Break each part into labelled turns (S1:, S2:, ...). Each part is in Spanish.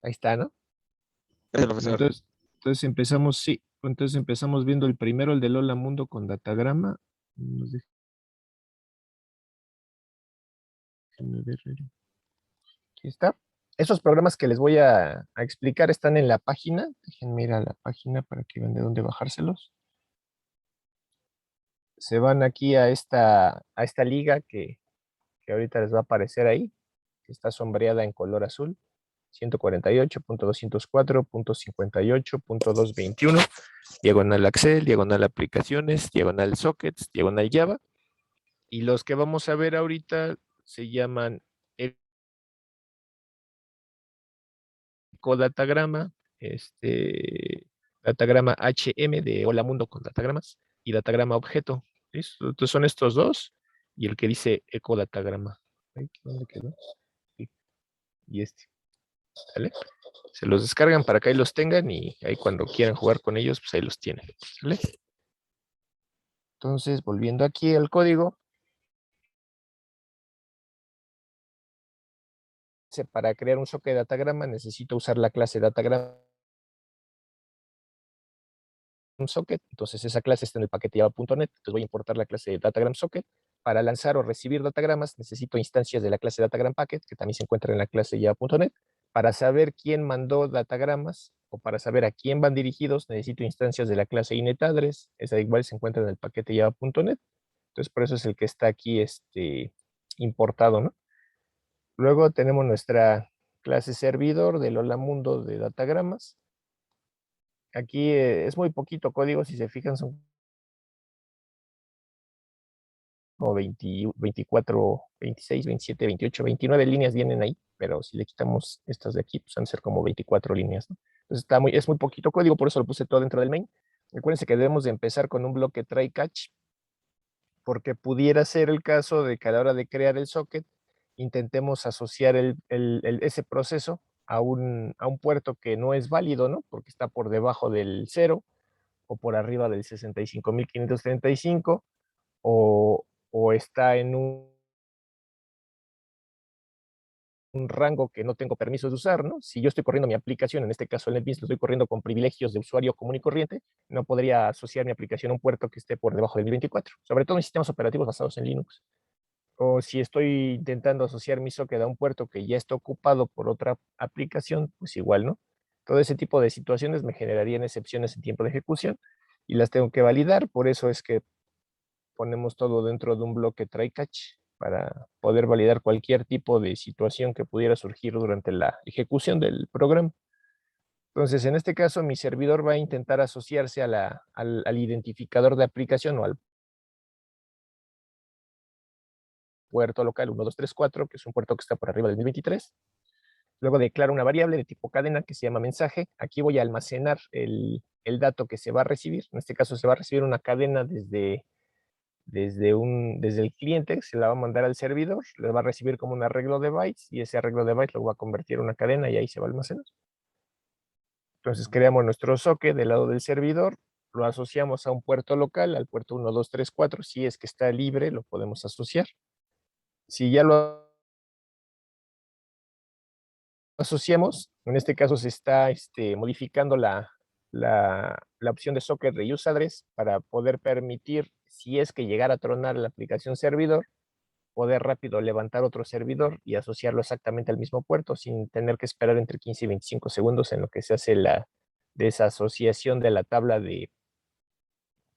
S1: Ahí está, ¿no?
S2: Gracias, profesor.
S1: Entonces empezamos, sí. Entonces empezamos viendo el primero, el de Lola Mundo con datagrama. Déjenme ver. Aquí está. Esos programas que les voy a explicar están en la página. Déjenme ir a la página para que vean de dónde bajárselos. Se van aquí a esta liga que ahorita les va a aparecer ahí, que está sombreada en color azul. 148.204.58.221, diagonal Excel, diagonal aplicaciones, diagonal sockets, diagonal Java. Y los que vamos a ver ahorita se llaman ecodatagrama, datagrama HM de Hola Mundo con datagramas y datagrama objeto. ¿Listo? Entonces son estos dos y el que dice ecodatagrama. ¿Dónde quedó? Sí. Y este. ¿Sale? Se los descargan para que ahí los tengan y ahí cuando quieran jugar con ellos, pues ahí los tienen. ¿Sale? Entonces, volviendo aquí al código, para crear un socket de datagrama necesito usar la clase datagrama socket, entonces esa clase está en el paquete java.net, entonces voy a importar la clase de datagram socket. Para lanzar o recibir datagramas necesito instancias de la clase datagram packet, que también se encuentra en la clase java.net. Para saber quién mandó datagramas o para saber a quién van dirigidos, necesito instancias de la clase inetAddress, esa igual se encuentra en el paquete java.net. Entonces por eso es el que está aquí importado, ¿no? Luego tenemos nuestra clase servidor del Hola Mundo de datagramas. Aquí es muy poquito código, si se fijan son como 20, 24, 26, 27, 28, 29 líneas vienen ahí, pero si le quitamos estas de aquí, pues van a ser como 24 líneas, ¿no? Entonces es muy poquito código, por eso lo puse todo dentro del main. Recuérdense que debemos de empezar con un bloque try catch, porque pudiera ser el caso de que a la hora de crear el socket, intentemos asociar ese proceso a un puerto que no es válido, ¿no? Porque está por debajo del 0 o por arriba del 65.535 o está en un rango que no tengo permiso de usar, ¿no? Si yo estoy corriendo mi aplicación, en este caso el NetBeans lo estoy corriendo con privilegios de usuario común y corriente, no podría asociar mi aplicación a un puerto que esté por debajo del 1024, sobre todo en sistemas operativos basados en Linux. O si estoy intentando asociar mi socket a un puerto que ya está ocupado por otra aplicación, pues igual, ¿no? Todo ese tipo de situaciones me generarían excepciones en tiempo de ejecución y las tengo que validar, por eso es que ponemos todo dentro de un bloque try catch para poder validar cualquier tipo de situación que pudiera surgir durante la ejecución del programa. Entonces, en este caso, mi servidor va a intentar asociarse al identificador de aplicación o al puerto local 1234, que es un puerto que está por arriba del 1023. Luego declaro una variable de tipo cadena que se llama mensaje. Aquí voy a almacenar el dato que se va a recibir. En este caso, se va a recibir una cadena desde el cliente, se la va a mandar al servidor, le va a recibir como un arreglo de bytes y ese arreglo de bytes lo va a convertir en una cadena y ahí se va a almacenar. Entonces creamos nuestro socket del lado del servidor, lo asociamos a un puerto local, al puerto 1234, si es que está libre lo podemos asociar. Si ya lo asociamos, en este caso se está modificando la opción de socket reuse address para poder permitir, si es que llegara a tronar la aplicación servidor, poder rápido levantar otro servidor y asociarlo exactamente al mismo puerto sin tener que esperar entre 15 y 25 segundos en lo que se hace la desasociación de la tabla de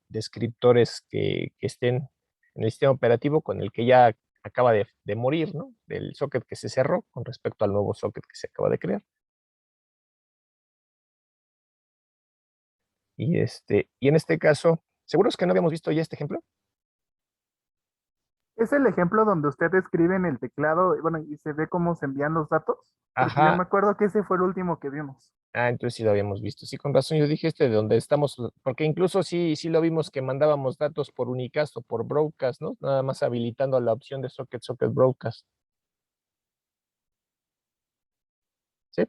S1: descriptores que estén en el sistema operativo con el que ya acaba de morir, ¿no? Del socket que se cerró con respecto al nuevo socket que se acaba de crear. Y en este caso, ¿seguros que no habíamos visto ya este ejemplo?
S3: Es el ejemplo donde usted escribe en el teclado, bueno, y se ve cómo se envían los datos, porque yo
S1: Ajá.
S3: me acuerdo que ese fue el último que vimos.
S1: Entonces sí lo habíamos visto. Sí, con razón, yo dije de donde estamos, porque incluso sí lo vimos que mandábamos datos por unicast o por broadcast, ¿no? Nada más habilitando la opción de socket broadcast. ¿Sí?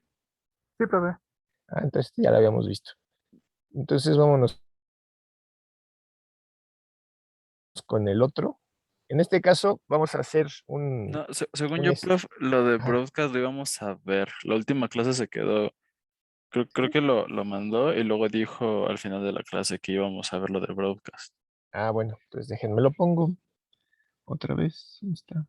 S3: Sí, profe.
S1: Entonces ya lo habíamos visto. Entonces vámonos con el otro. En este caso, vamos a hacer
S2: No, según
S1: un
S2: yo, prof, lo de
S1: ajá.
S2: broadcast lo íbamos a ver. La última clase se quedó, creo que lo mandó y luego dijo al final de la clase que íbamos a ver lo de broadcast.
S1: Ah, bueno, pues déjenme lo pongo otra vez. ¿Dónde está?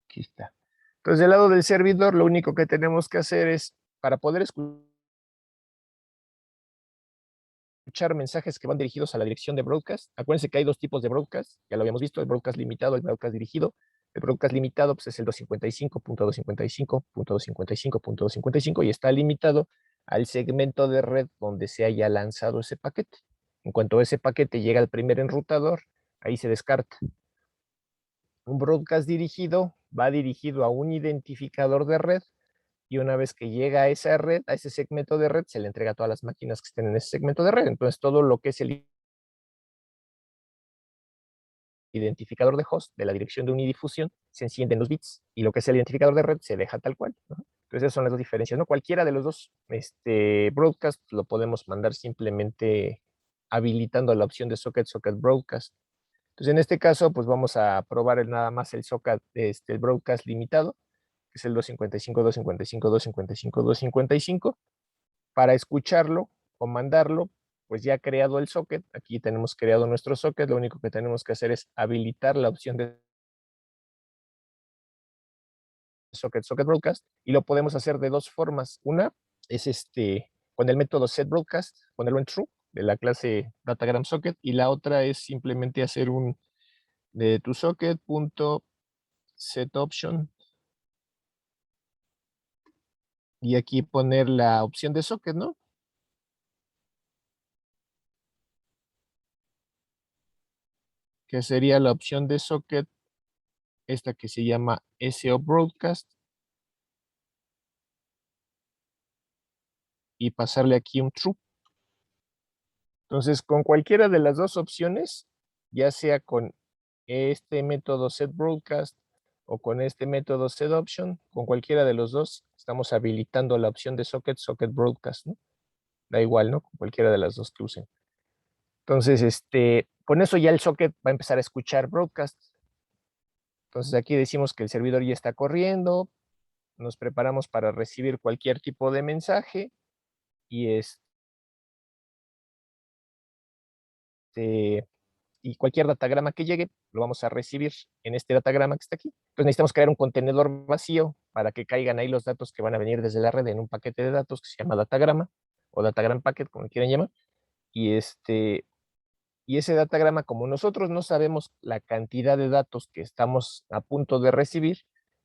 S1: Aquí está. Entonces, del lado del servidor, lo único que tenemos que hacer es, para poder escuchar mensajes que van dirigidos a la dirección de broadcast, acuérdense que hay dos tipos de broadcast, ya lo habíamos visto, el broadcast limitado, el broadcast dirigido. El broadcast limitado pues, es el 255.255.255.255 y está limitado al segmento de red donde se haya lanzado ese paquete. En cuanto ese paquete llega al primer enrutador, ahí se descarta. Un broadcast dirigido va dirigido a un identificador de red y una vez que llega a esa red, a ese segmento de red, se le entrega a todas las máquinas que estén en ese segmento de red. Entonces, todo lo que es el identificador de host de la dirección de unidifusión se encienden los bits y lo que es el identificador de red se deja tal cual, ¿no? Entonces, esas son las dos diferencias, ¿no? Cualquiera de los dos broadcast lo podemos mandar simplemente habilitando la opción de socket broadcast. Entonces, en este caso, pues vamos a probar nada más el socket, el broadcast limitado, que es el 255.255.255.255. Para escucharlo o mandarlo, pues ya creado el socket, aquí tenemos creado nuestro socket, lo único que tenemos que hacer es habilitar la opción de socket broadcast y lo podemos hacer de dos formas. Una es con el método setBroadcast, ponerlo en true de la clase datagram socket y la otra es simplemente hacer un de tu socket.setOption y aquí poner la opción de socket, ¿no? Que sería la opción de socket, esta que se llama SO Broadcast, y pasarle aquí un true. Entonces, con cualquiera de las dos opciones, ya sea con este método setBroadcast o con este método setOption, con cualquiera de los dos, estamos habilitando la opción de socket broadcast, ¿no? Da igual, ¿no? Con cualquiera de las dos que usen. Entonces, con eso ya el socket va a empezar a escuchar broadcast. Entonces, aquí decimos que el servidor ya está corriendo, nos preparamos para recibir cualquier tipo de mensaje y y cualquier datagrama que llegue lo vamos a recibir en este datagrama que está aquí. Entonces necesitamos crear un contenedor vacío para que caigan ahí los datos que van a venir desde la red en un paquete de datos que se llama datagrama o datagram packet, como quieran llamar. Y y ese datagrama, como nosotros no sabemos la cantidad de datos que estamos a punto de recibir,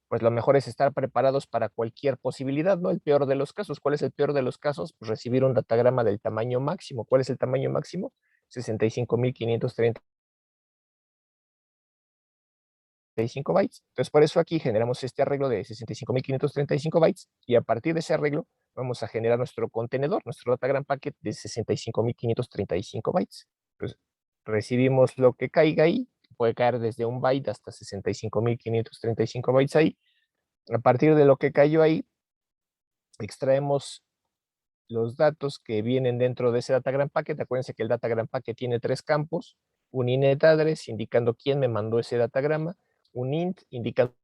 S1: pues lo mejor es estar preparados para cualquier posibilidad, ¿no? El peor de los casos. ¿Cuál es el peor de los casos? Pues recibir un datagrama del tamaño máximo. ¿Cuál es el tamaño máximo? 65.535 bytes. Entonces, por eso aquí generamos este arreglo de 65.535 bytes y a partir de ese arreglo vamos a generar nuestro contenedor, nuestro datagram packet de 65.535 bytes. Entonces, recibimos lo que caiga ahí, puede caer desde un byte hasta 65.535 bytes ahí. A partir de lo que cayó ahí, extraemos los datos que vienen dentro de ese datagram packet. Acuérdense que el datagram packet tiene tres campos: un init address indicando quién me mandó ese datagrama, un int indicando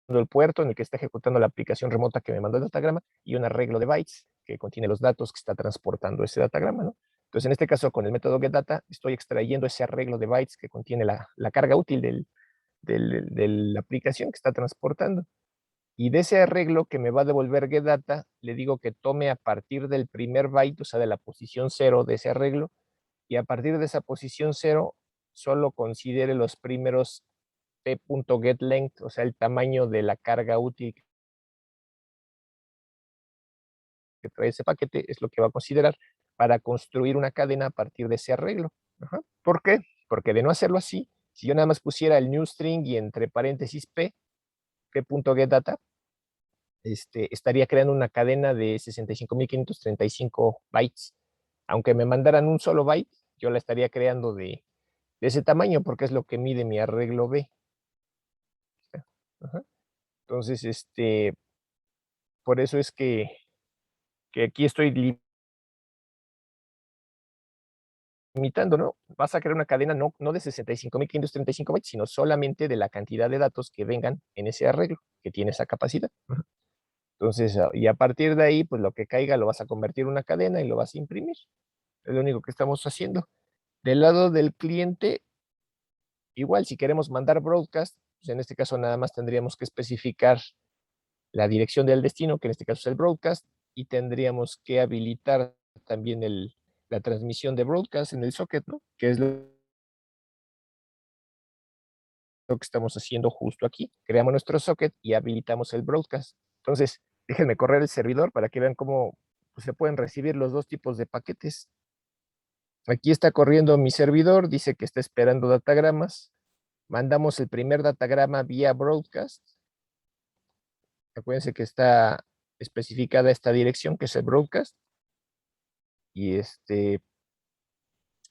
S1: el puerto en el que está ejecutando la aplicación remota que me mandó el datagrama y un arreglo de bytes que contiene los datos que está transportando ese datagrama, ¿no? Entonces, en este caso, con el método getData, estoy extrayendo ese arreglo de bytes que contiene la carga útil de la aplicación que está transportando. Y de ese arreglo que me va a devolver getData, le digo que tome a partir del primer byte, o sea, de la posición 0 de ese arreglo, y a partir de esa posición 0, solo considere los primeros p.getLength, o sea, el tamaño de la carga útil que trae ese paquete, es lo que va a considerar para construir una cadena a partir de ese arreglo. Ajá. ¿Por qué? Porque de no hacerlo así, si yo nada más pusiera el new string y entre paréntesis p.getData, estaría creando una cadena de 65.535 bytes. Aunque me mandaran un solo byte, yo la estaría creando de ese tamaño porque es lo que mide mi arreglo B. Ajá. Entonces, por eso es que aquí estoy limitando, ¿no? Vas a crear una cadena no de 65.535 bytes, sino solamente de la cantidad de datos que vengan en ese arreglo, que tiene esa capacidad. Entonces, y a partir de ahí, pues lo que caiga lo vas a convertir en una cadena y lo vas a imprimir. Es lo único que estamos haciendo. Del lado del cliente, igual, si queremos mandar broadcast, pues en este caso nada más tendríamos que especificar la dirección del destino, que en este caso es el broadcast, y tendríamos que habilitar también la transmisión de broadcast en el socket, ¿no? Que es lo que estamos haciendo justo aquí. Creamos nuestro socket y habilitamos el broadcast. Entonces, déjenme correr el servidor para que vean cómo pues, se pueden recibir los dos tipos de paquetes. Aquí está corriendo mi servidor, dice que está esperando datagramas. Mandamos el primer datagrama vía broadcast. Acuérdense que está especificada esta dirección, que es el broadcast. Y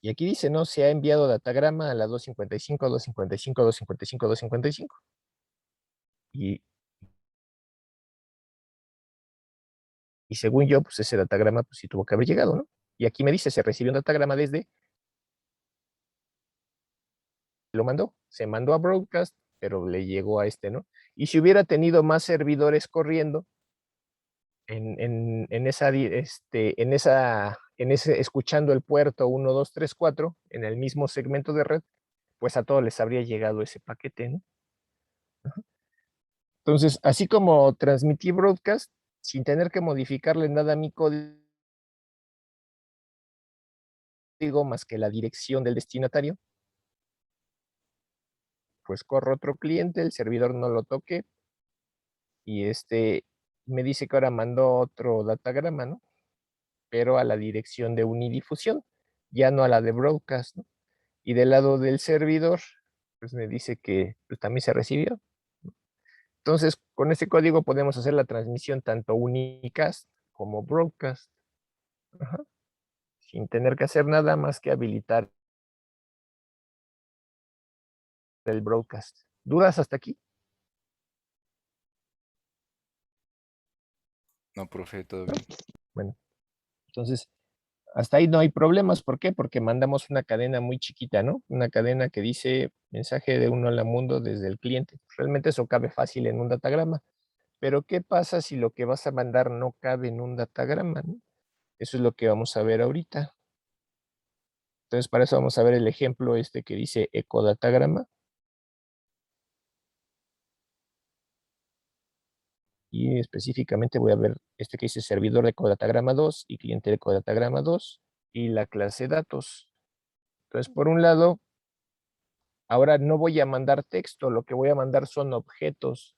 S1: aquí dice, ¿no? Se ha enviado datagrama a la 255, 255, 255, 255. Y según yo, pues ese datagrama, pues sí tuvo que haber llegado, ¿no? Y aquí me dice, se recibió un datagrama desde, lo mandó, se mandó a broadcast, pero le llegó a ¿no? Y si hubiera tenido más servidores corriendo, escuchando el puerto 1, 2, 3, 4, en el mismo segmento de red, pues a todos les habría llegado ese paquete, ¿no? Entonces, así como transmití broadcast, sin tener que modificarle nada a mi código, más que la dirección del destinatario, pues corro otro cliente, el servidor no lo toque, y me dice que ahora mandó otro datagrama, ¿no? Pero a la dirección de unidifusión, ya no a la de broadcast, ¿no? Y del lado del servidor, pues me dice que pues, también se recibió. Entonces, con este código podemos hacer la transmisión tanto unicast como broadcast, ajá, sin tener que hacer nada más que habilitar el broadcast. ¿Dudas hasta aquí?
S4: No, profe, todo
S1: ¿No?
S4: bien.
S1: Bueno, entonces, hasta ahí no hay problemas. ¿Por qué? Porque mandamos una cadena muy chiquita, ¿no? Una cadena que dice mensaje de uno al mundo desde el cliente. Realmente eso cabe fácil en un datagrama. Pero ¿qué pasa si lo que vas a mandar no cabe en un datagrama, ¿no? Eso es lo que vamos a ver ahorita. Entonces, para eso vamos a ver el ejemplo que dice ecodatagrama. Y específicamente voy a ver que dice servidor de ecodatagrama 2 y cliente de ecodatagrama 2 y la clase datos. Entonces, por un lado, ahora no voy a mandar texto, lo que voy a mandar son objetos.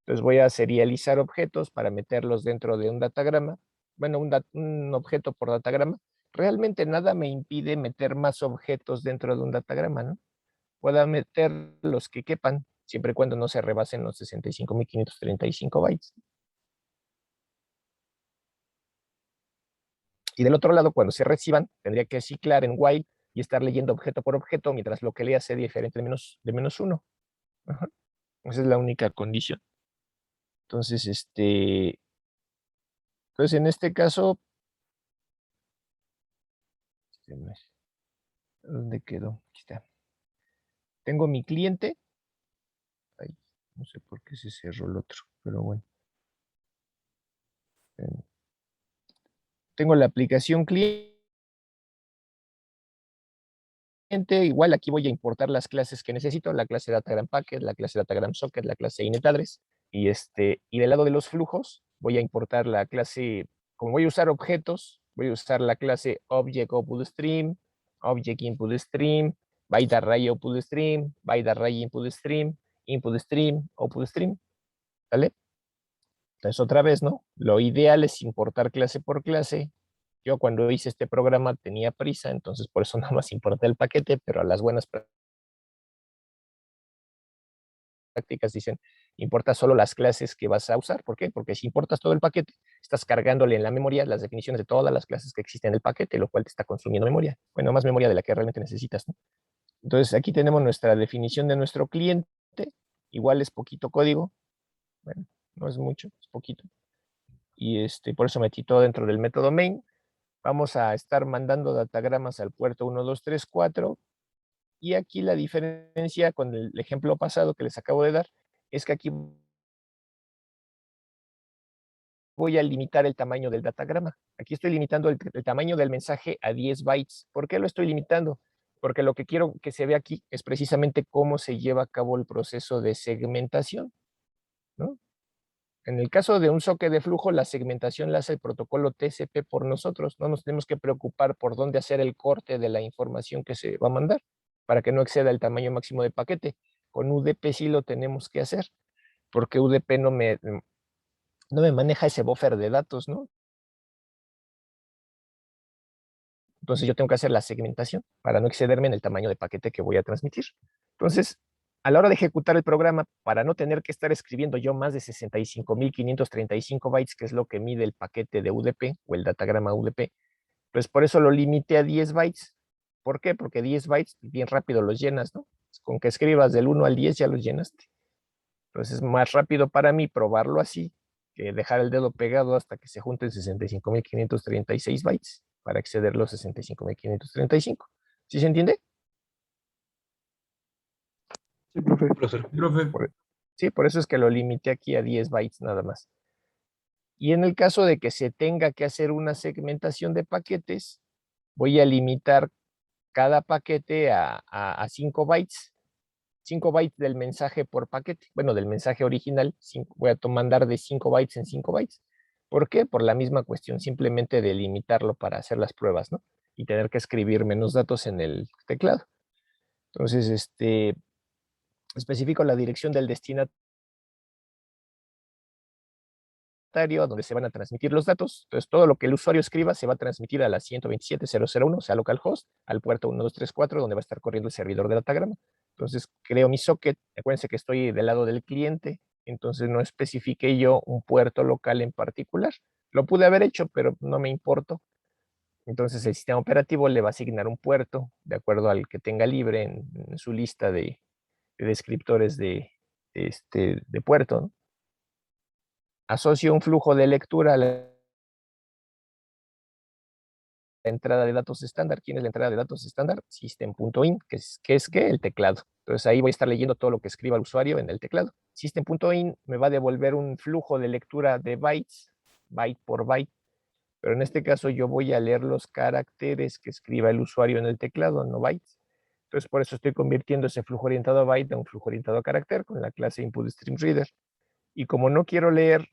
S1: Entonces voy a serializar objetos para meterlos dentro de un datagrama. Bueno, un objeto por datagrama. Realmente nada me impide meter más objetos dentro de un datagrama, ¿no? Pueda meter los que quepan, siempre y cuando no se rebasen los 65.535 bytes. Y del otro lado, cuando se reciban, tendría que ciclar en while y estar leyendo objeto por objeto, mientras lo que lea sea diferente de menos 1. Ajá. Esa es la única condición. Entonces, en este caso, ¿dónde quedó? Aquí está. Tengo mi cliente. Ay, no sé por qué se cerró el otro, pero bueno. Tengo la aplicación cliente. Igual aquí voy a importar las clases que necesito, la clase Datagram Packet, la clase Datagram Socket, la clase Init Address, y del lado de los flujos voy a importar la clase, como voy a usar objetos, voy a usar la clase Object Output Stream, Object Input Stream, Byte Array Output Stream, Byte Array Input Stream, Input Stream, Output Stream, ¿vale? Entonces otra vez, ¿no? Lo ideal es importar clase por clase. Yo cuando hice este programa tenía prisa, entonces por eso nada más importé el paquete, pero a las buenas prácticas dicen, importa solo las clases que vas a usar. ¿Por qué? Porque si importas todo el paquete, estás cargándole en la memoria las definiciones de todas las clases que existen en el paquete, lo cual te está consumiendo memoria. Bueno, más memoria de la que realmente necesitas, ¿no? Entonces aquí tenemos nuestra definición de nuestro cliente. Igual es poquito código. Bueno, no es mucho, es poquito. y por eso metí todo dentro del método main. Vamos a estar mandando datagramas al puerto 1, 2, 3, 4. Y aquí la diferencia con el ejemplo pasado que les acabo de dar es que aquí voy a limitar el tamaño del datagrama. Aquí estoy limitando el tamaño del mensaje a 10 bytes. ¿Por qué lo estoy limitando? Porque lo que quiero que se vea aquí es precisamente cómo se lleva a cabo el proceso de segmentación, ¿no? En el caso de un socket de flujo, la segmentación la hace el protocolo TCP por nosotros. No nos tenemos que preocupar por dónde hacer el corte de la información que se va a mandar para que no exceda el tamaño máximo de paquete. Con UDP sí lo tenemos que hacer, porque UDP no me maneja ese buffer de datos, ¿no? Entonces yo tengo que hacer la segmentación para no excederme en el tamaño de paquete que voy a transmitir. Entonces, a la hora de ejecutar el programa, para no tener que estar escribiendo yo más de 65.535 bytes, que es lo que mide el paquete de UDP o el datagrama UDP, pues por eso lo limité a 10 bytes. ¿Por qué? Porque 10 bytes bien rápido los llenas, ¿no? Con que escribas del 1 al 10 ya los llenaste. Entonces es más rápido para mí probarlo así que dejar el dedo pegado hasta que se junten 65.536 bytes para exceder los 65.535. ¿Sí se entiende?
S4: Sí, profesor.
S1: Sí, por eso es que lo limité aquí a 10 bytes nada más. Y en el caso de que se tenga que hacer una segmentación de paquetes, voy a limitar cada paquete a 5 bytes. 5 bytes del mensaje por paquete. Bueno, del mensaje original, voy a mandar de 5 bytes en 5 bytes. ¿Por qué? Por la misma cuestión, simplemente de limitarlo para hacer las pruebas, ¿no? Y tener que escribir menos datos en el teclado. Entonces, especifico la dirección del destinatario a donde se van a transmitir los datos. Entonces, todo lo que el usuario escriba se va a transmitir a la 127.0.0.1, o sea, localhost, al puerto 1234, donde va a estar corriendo el servidor de datagrama. Entonces, creo mi socket. Acuérdense que estoy del lado del cliente, entonces no especifiqué yo un puerto local en particular. Lo pude haber hecho, pero no me importó. Entonces, el sistema operativo le va a asignar un puerto de acuerdo al que tenga libre en su lista de descriptores de puerto, ¿no? Asocio un flujo de lectura a la entrada de datos estándar. ¿Quién es la entrada de datos estándar? System.in, que es el teclado. Entonces ahí voy a estar leyendo todo lo que escriba el usuario en el teclado. System.in me va a devolver un flujo de lectura de bytes, byte por byte, pero en este caso yo voy a leer los caracteres que escriba el usuario en el teclado, no bytes. Entonces por eso estoy convirtiendo ese flujo orientado a byte a un flujo orientado a carácter con la clase InputStreamReader. Y como no quiero leer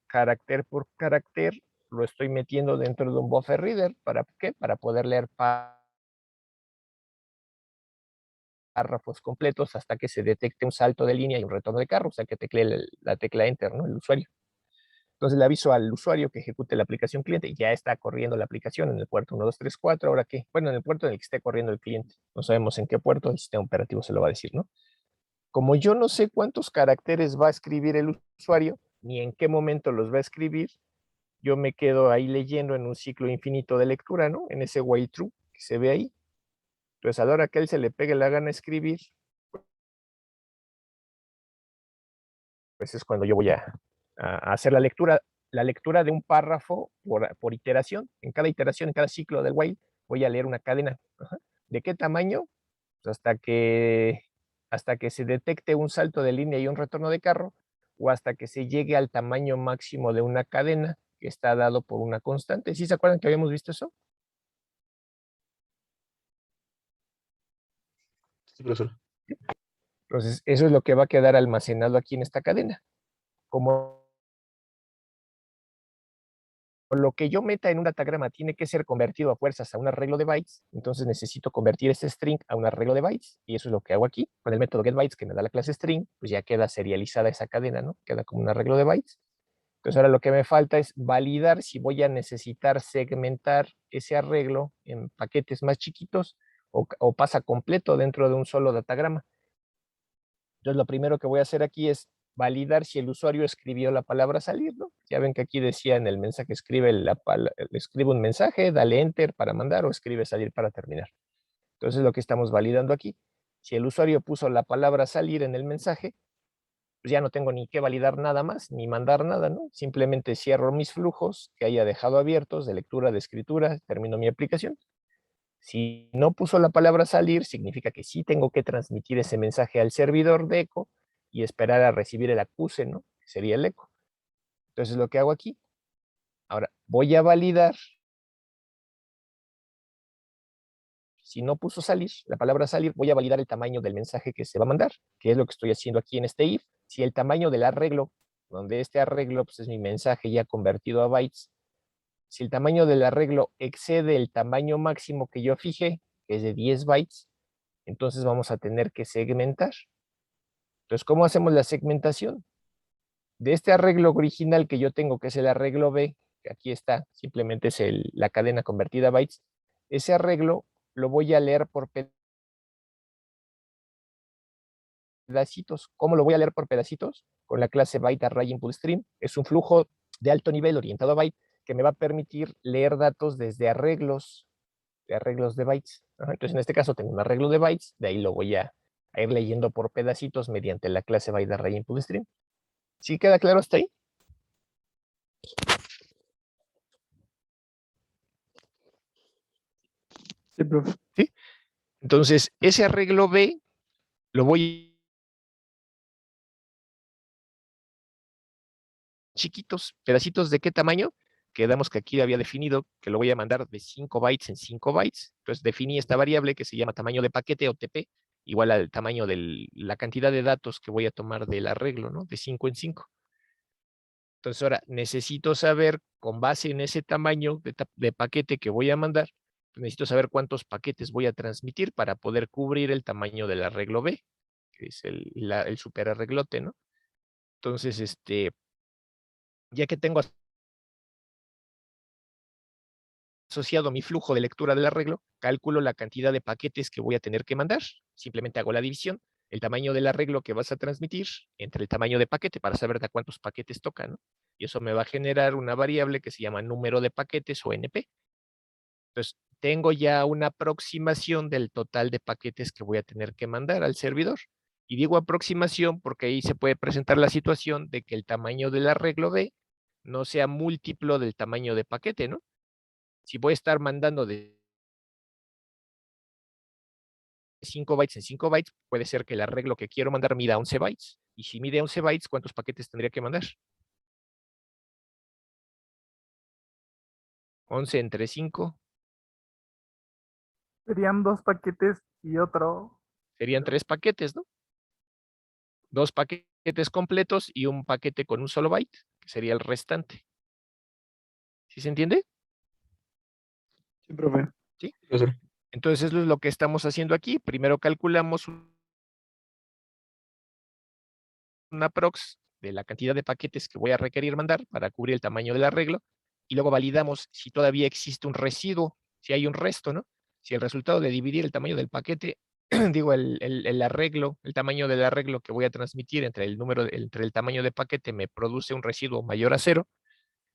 S1: carácter por carácter, lo estoy metiendo dentro de un buffer reader. ¿Para qué? Para poder leer párrafos completos hasta que se detecte un salto de línea y un retorno de carro, o sea que teclee la tecla Enter, ¿no? El usuario. Entonces le aviso al usuario que ejecute la aplicación cliente. Ya está corriendo la aplicación en el puerto 1, 2, 3, 4. ¿Ahora qué? Bueno, en el puerto en el que esté corriendo el cliente. No sabemos en qué puerto, el sistema operativo se lo va a decir, ¿no? Como yo no sé cuántos caracteres va a escribir el usuario, ni en qué momento los va a escribir, yo me quedo ahí leyendo en un ciclo infinito de lectura, ¿no? En ese while true que se ve ahí. Entonces, a la hora que a él se le pegue la gana escribir, pues es cuando yo voy a hacer la lectura de un párrafo por iteración. En cada iteración, en cada ciclo del while, voy a leer una cadena. Ajá. ¿De qué tamaño? Pues hasta que se detecte un salto de línea y un retorno de carro, o hasta que se llegue al tamaño máximo de una cadena que está dado por una constante. ¿Sí se acuerdan que habíamos visto eso?
S4: Sí, profesor.
S1: Entonces, eso es lo que va a quedar almacenado aquí en esta cadena. Como lo que yo meta en un datagrama tiene que ser convertido a fuerzas a un arreglo de bytes, entonces necesito convertir este string a un arreglo de bytes, y eso es lo que hago aquí. Con el método getBytes que me da la clase string, pues ya queda serializada esa cadena, ¿no? Queda como un arreglo de bytes. Entonces ahora lo que me falta es validar si voy a necesitar segmentar ese arreglo en paquetes más chiquitos o pasa completo dentro de un solo datagrama. Entonces lo primero que voy a hacer aquí es validar si el usuario escribió la palabra salir, ¿no? Ya ven que aquí decía en el mensaje, escribe un mensaje, dale enter para mandar o escribe salir para terminar. Entonces lo que estamos validando aquí, si el usuario puso la palabra salir en el mensaje, pues ya no tengo ni que validar nada más, ni mandar nada, ¿no? Simplemente cierro mis flujos que haya dejado abiertos de lectura, de escritura, termino mi aplicación. Si no puso la palabra salir, significa que sí tengo que transmitir ese mensaje al servidor de eco y esperar a recibir el acuse, ¿no? Que sería el eco. Entonces lo que hago aquí, ahora voy a validar. Si no puso salir, la palabra salir, voy a validar el tamaño del mensaje que se va a mandar, que es lo que estoy haciendo aquí en este if. Si el tamaño del arreglo, donde este arreglo pues, es mi mensaje ya convertido a bytes, si el tamaño del arreglo excede el tamaño máximo que yo fijé, que es de 10 bytes, entonces vamos a tener que segmentar. Entonces, ¿cómo hacemos la segmentación? De este arreglo original que yo tengo, que es el arreglo B, que aquí está, simplemente es la cadena convertida a bytes, ese arreglo lo voy a leer por pedacitos. ¿Cómo lo voy a leer por pedacitos? Con la clase byte array input stream. Es un flujo de alto nivel orientado a byte que me va a permitir leer datos desde arreglos de bytes. Entonces, en este caso tengo un arreglo de bytes, de ahí lo voy a ir leyendo por pedacitos mediante la clase byte array input stream. ¿Sí queda claro hasta ahí?
S3: Sí, profe.
S1: ¿Sí? Entonces, ese arreglo B lo voy chiquitos, pedacitos de qué tamaño. Quedamos que aquí había definido que lo voy a mandar de 5 bytes en 5 bytes. Entonces definí esta variable que se llama tamaño de paquete o TP, igual al tamaño de la cantidad de datos que voy a tomar del arreglo, ¿no? De 5 en 5. Entonces ahora necesito saber, con base en ese tamaño de paquete que voy a mandar, necesito saber cuántos paquetes voy a transmitir para poder cubrir el tamaño del arreglo B, que es el super arreglote, ¿no? Entonces, ya que tengo asociado mi flujo de lectura del arreglo, calculo la cantidad de paquetes que voy a tener que mandar. Simplemente hago la división, el tamaño del arreglo que vas a transmitir entre el tamaño de paquete para saber de cuántos paquetes toca, ¿no? Y eso me va a generar una variable que se llama número de paquetes o NP. Entonces, tengo ya una aproximación del total de paquetes que voy a tener que mandar al servidor. Y digo aproximación porque ahí se puede presentar la situación de que el tamaño del arreglo B no sea múltiplo del tamaño de paquete, ¿no? Si voy a estar mandando de 5 bytes en 5 bytes, puede ser que el arreglo que quiero mandar mida 11 bytes. Y si mide 11 bytes, ¿cuántos paquetes tendría que mandar? 11 entre 5.
S3: Serían 2 paquetes y otro.
S1: Serían 3 paquetes, ¿no? 2 paquetes completos y un paquete con un solo byte, que sería el restante. ¿Sí se entiende?
S3: Sí, profe.
S1: ¿Sí?
S4: Profesor.
S1: Entonces, eso es lo que estamos haciendo aquí. Primero calculamos una prox de la cantidad de paquetes que voy a requerir mandar para cubrir el tamaño del arreglo, y luego validamos si todavía existe un residuo, si hay un resto, ¿no? Si el resultado de dividir el tamaño del paquete, digo, el arreglo, el tamaño del arreglo que voy a transmitir entre el tamaño de paquete me produce un residuo mayor a 0,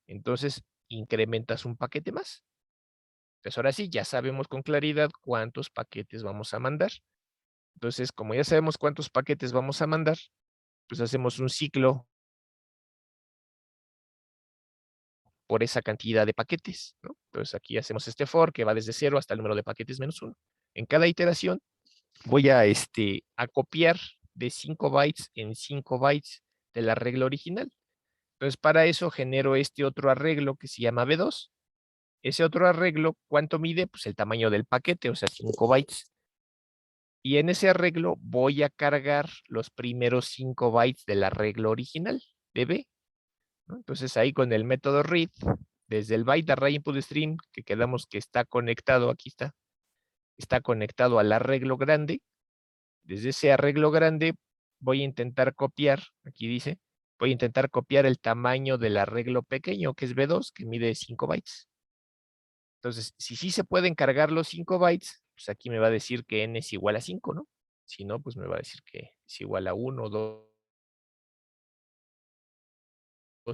S1: entonces incrementas un paquete más. Entonces ahora sí, ya sabemos con claridad cuántos paquetes vamos a mandar. Entonces, como ya sabemos cuántos paquetes vamos a mandar, pues hacemos un ciclo por esa cantidad de paquetes, ¿no? Entonces aquí hacemos este for que va desde 0 hasta el número de paquetes menos 1. En cada iteración voy a copiar de 5 bytes en 5 bytes del arreglo original. Entonces para eso genero este otro arreglo que se llama B2. Ese otro arreglo, ¿cuánto mide? Pues el tamaño del paquete, o sea, 5 bytes. Y en ese arreglo voy a cargar los primeros 5 bytes del arreglo original de B, ¿no? Entonces ahí con el método read, desde el byte array input stream, que quedamos que está conectado, aquí está conectado al arreglo grande. Desde ese arreglo grande voy a intentar copiar, aquí dice, voy a intentar copiar el tamaño del arreglo pequeño, que es B2, que mide 5 bytes. Entonces, si sí se pueden cargar los 5 bytes, pues aquí me va a decir que n es igual a 5, ¿no? Si no, pues me va a decir que es igual a 1, 2,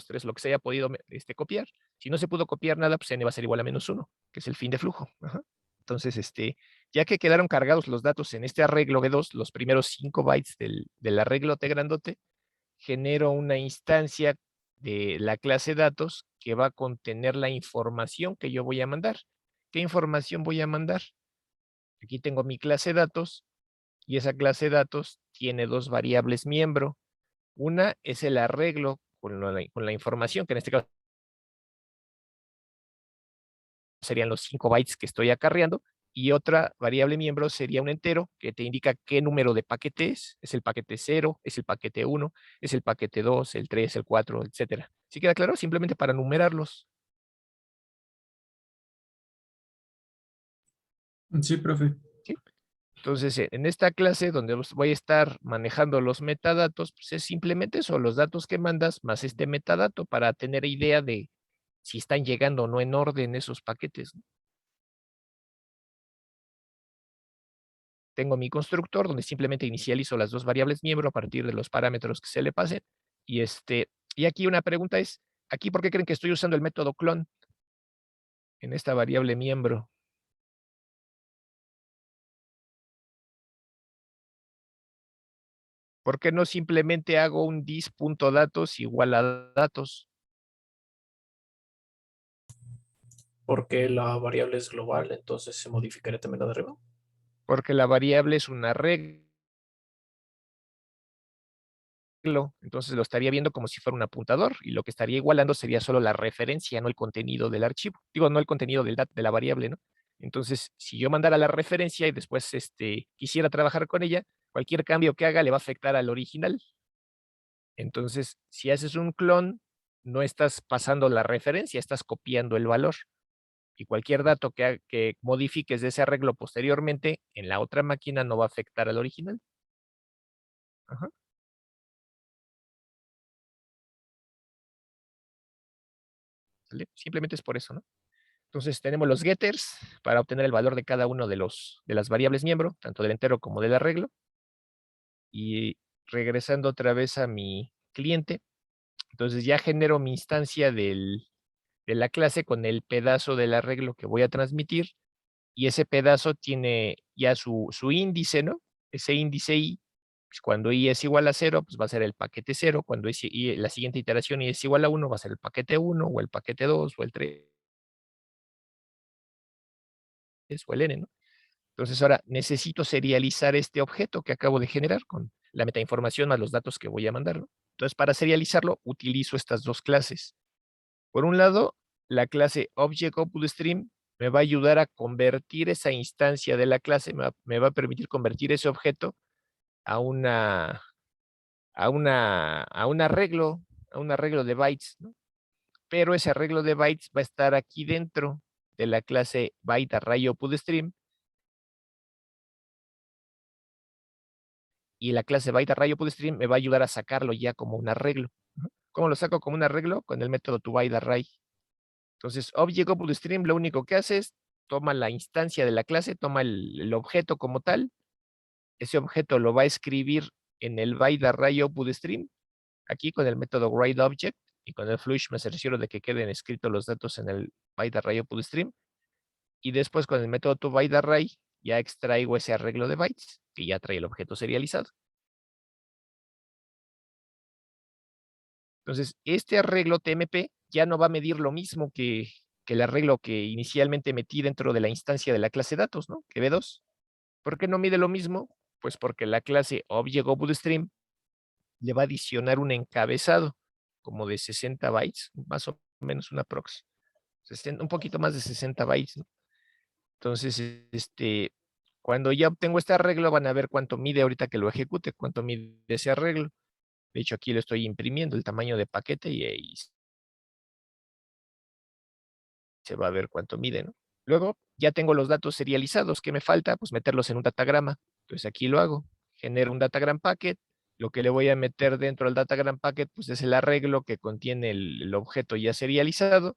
S1: 3, lo que se haya podido copiar. Si no se pudo copiar nada, pues n va a ser igual a menos 1, que es el fin de flujo. Ajá. Entonces, ya que quedaron cargados los datos en este arreglo B2, los primeros 5 bytes del arreglo T grandote, genero una instancia de la clase datos que va a contener la información que yo voy a mandar. ¿Qué información voy a mandar? Aquí tengo mi clase datos y esa clase datos tiene dos variables miembro. Una es el arreglo con la información, que en este caso serían los 5 bytes que estoy acarreando, y otra variable miembro sería un entero que te indica qué número de paquete es el paquete 0, es el paquete 1, es el paquete 2, el 3, el 4, etcétera. ¿Sí queda claro? Simplemente para numerarlos.
S5: Sí, profe.
S1: ¿Sí? Entonces, en esta clase donde voy a estar manejando los metadatos, pues es simplemente eso, los datos que mandas más este metadato para tener idea de si están llegando o no en orden esos paquetes, ¿no? Tengo mi constructor donde simplemente inicializo las dos variables miembro a partir de los parámetros que se le pasen. Y aquí una pregunta es, ¿aquí por qué creen que estoy usando el método clon en esta variable miembro? ¿Por qué no simplemente hago un dis.datos igual a datos?
S6: Porque la variable es global, entonces se modificaría también la de arriba.
S1: Porque la variable es un arreglo. Entonces lo estaría viendo como si fuera un apuntador y lo que estaría igualando sería solo la referencia, no el contenido del archivo. Digo, no el contenido de la variable, ¿no? Entonces, si yo mandara la referencia y después quisiera trabajar con ella, cualquier cambio que haga le va a afectar al original. Entonces, si haces un clon, no estás pasando la referencia, estás copiando el valor. Y cualquier dato que modifiques de ese arreglo posteriormente en la otra máquina no va a afectar al original. Ajá. ¿Sale? Simplemente es por eso, ¿no? Entonces tenemos los getters para obtener el valor de cada uno de las variables miembro, tanto del entero como del arreglo. Y regresando otra vez a mi cliente, entonces ya genero mi instancia de la clase con el pedazo del arreglo que voy a transmitir, y ese pedazo tiene ya su índice, ¿no? Ese índice I, pues cuando I es igual a 0, pues va a ser el paquete 0, cuando la siguiente iteración I es igual a 1, va a ser el paquete 1, o el paquete 2, o el 3, o el N, ¿no? Entonces ahora necesito serializar este objeto que acabo de generar con la metainformación más los datos que voy a mandar, ¿no? Entonces para serializarlo utilizo estas dos clases. Por un lado, la clase ObjectOutputStream me va a ayudar a convertir esa instancia de la clase, me va a permitir convertir ese objeto a un arreglo, de bytes, ¿no? Pero ese arreglo de bytes va a estar aquí dentro de la clase byteArrayOutputStream, y la clase byteArrayOutputStream me va a ayudar a sacarlo ya como un arreglo. ¿Cómo lo saco como un arreglo? Con el método toByteArray. Entonces, ObjectOutputStream lo único que hace es toma la instancia de la clase, toma el objeto como tal, ese objeto lo va a escribir en el byteArrayOutputStream, aquí con el método writeObject, y con el flush me cercioro de que queden escritos los datos en el byteArrayOutputStream, y después con el método toByteArray ya extraigo ese arreglo de bytes, que ya trae el objeto serializado. Entonces, este arreglo TMP ya no va a medir lo mismo que el arreglo que inicialmente metí dentro de la instancia de la clase datos, ¿no? Que B2. ¿Por qué no mide lo mismo? Pues porque la clase ObjectOutputStream le va a adicionar un encabezado como de 60 bytes, más o menos una prox. Un poquito más de 60 bytes, ¿no? Entonces, cuando ya obtengo este arreglo, van a ver cuánto mide ahorita que lo ejecute, cuánto mide ese arreglo. De hecho, aquí lo estoy imprimiendo, el tamaño de paquete, y se va a ver cuánto mide, ¿no? Luego, ya tengo los datos serializados. ¿Qué me falta? Pues meterlos en un datagrama. Entonces aquí lo hago. Genero un datagram packet. Lo que le voy a meter dentro del datagram packet, pues es el arreglo que contiene el objeto ya serializado.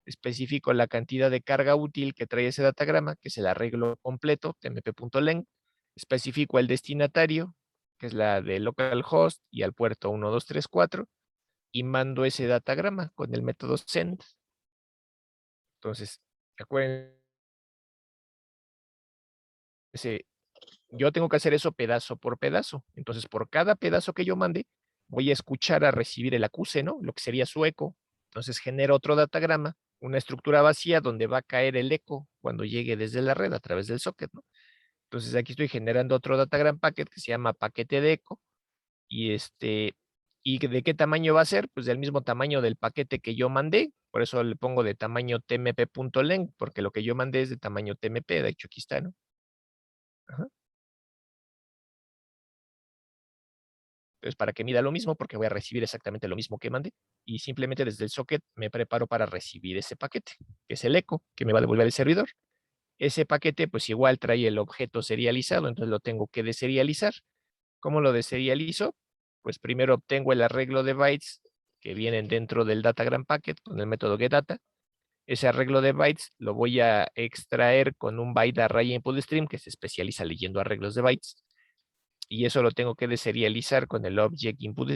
S1: Especifico la cantidad de carga útil que trae ese datagrama, que es el arreglo completo, tmp.length. Especifico el destinatario, que es la de localhost y al puerto 1234, y mando ese datagrama con el método send. Entonces, acuérdense, yo tengo que hacer eso pedazo por pedazo. Entonces, por cada pedazo que yo mande, voy a escuchar a recibir el acuse, ¿no? Lo que sería su eco. Entonces genero otro datagrama, una estructura vacía donde va a caer el eco cuando llegue desde la red a través del socket, ¿no? Entonces aquí estoy generando otro datagram packet que se llama paquete de eco. ¿Y de qué tamaño va a ser? Pues del mismo tamaño del paquete que yo mandé. Por eso le pongo de tamaño tmp.length, porque lo que yo mandé es de tamaño tmp. De hecho, aquí está, ¿no? Ajá. Entonces, para que mida lo mismo, porque voy a recibir exactamente lo mismo que mandé. Y simplemente desde el socket me preparo para recibir ese paquete, que es el eco, que me va a devolver el servidor. Ese paquete, pues igual trae el objeto serializado, entonces lo tengo que deserializar. ¿Cómo lo deserializo? Pues primero obtengo el arreglo de bytes que vienen dentro del datagram packet con el método getData. Ese arreglo de bytes lo voy a extraer con un byte array input stream que se especializa leyendo arreglos de bytes. Y eso lo tengo que deserializar con el object input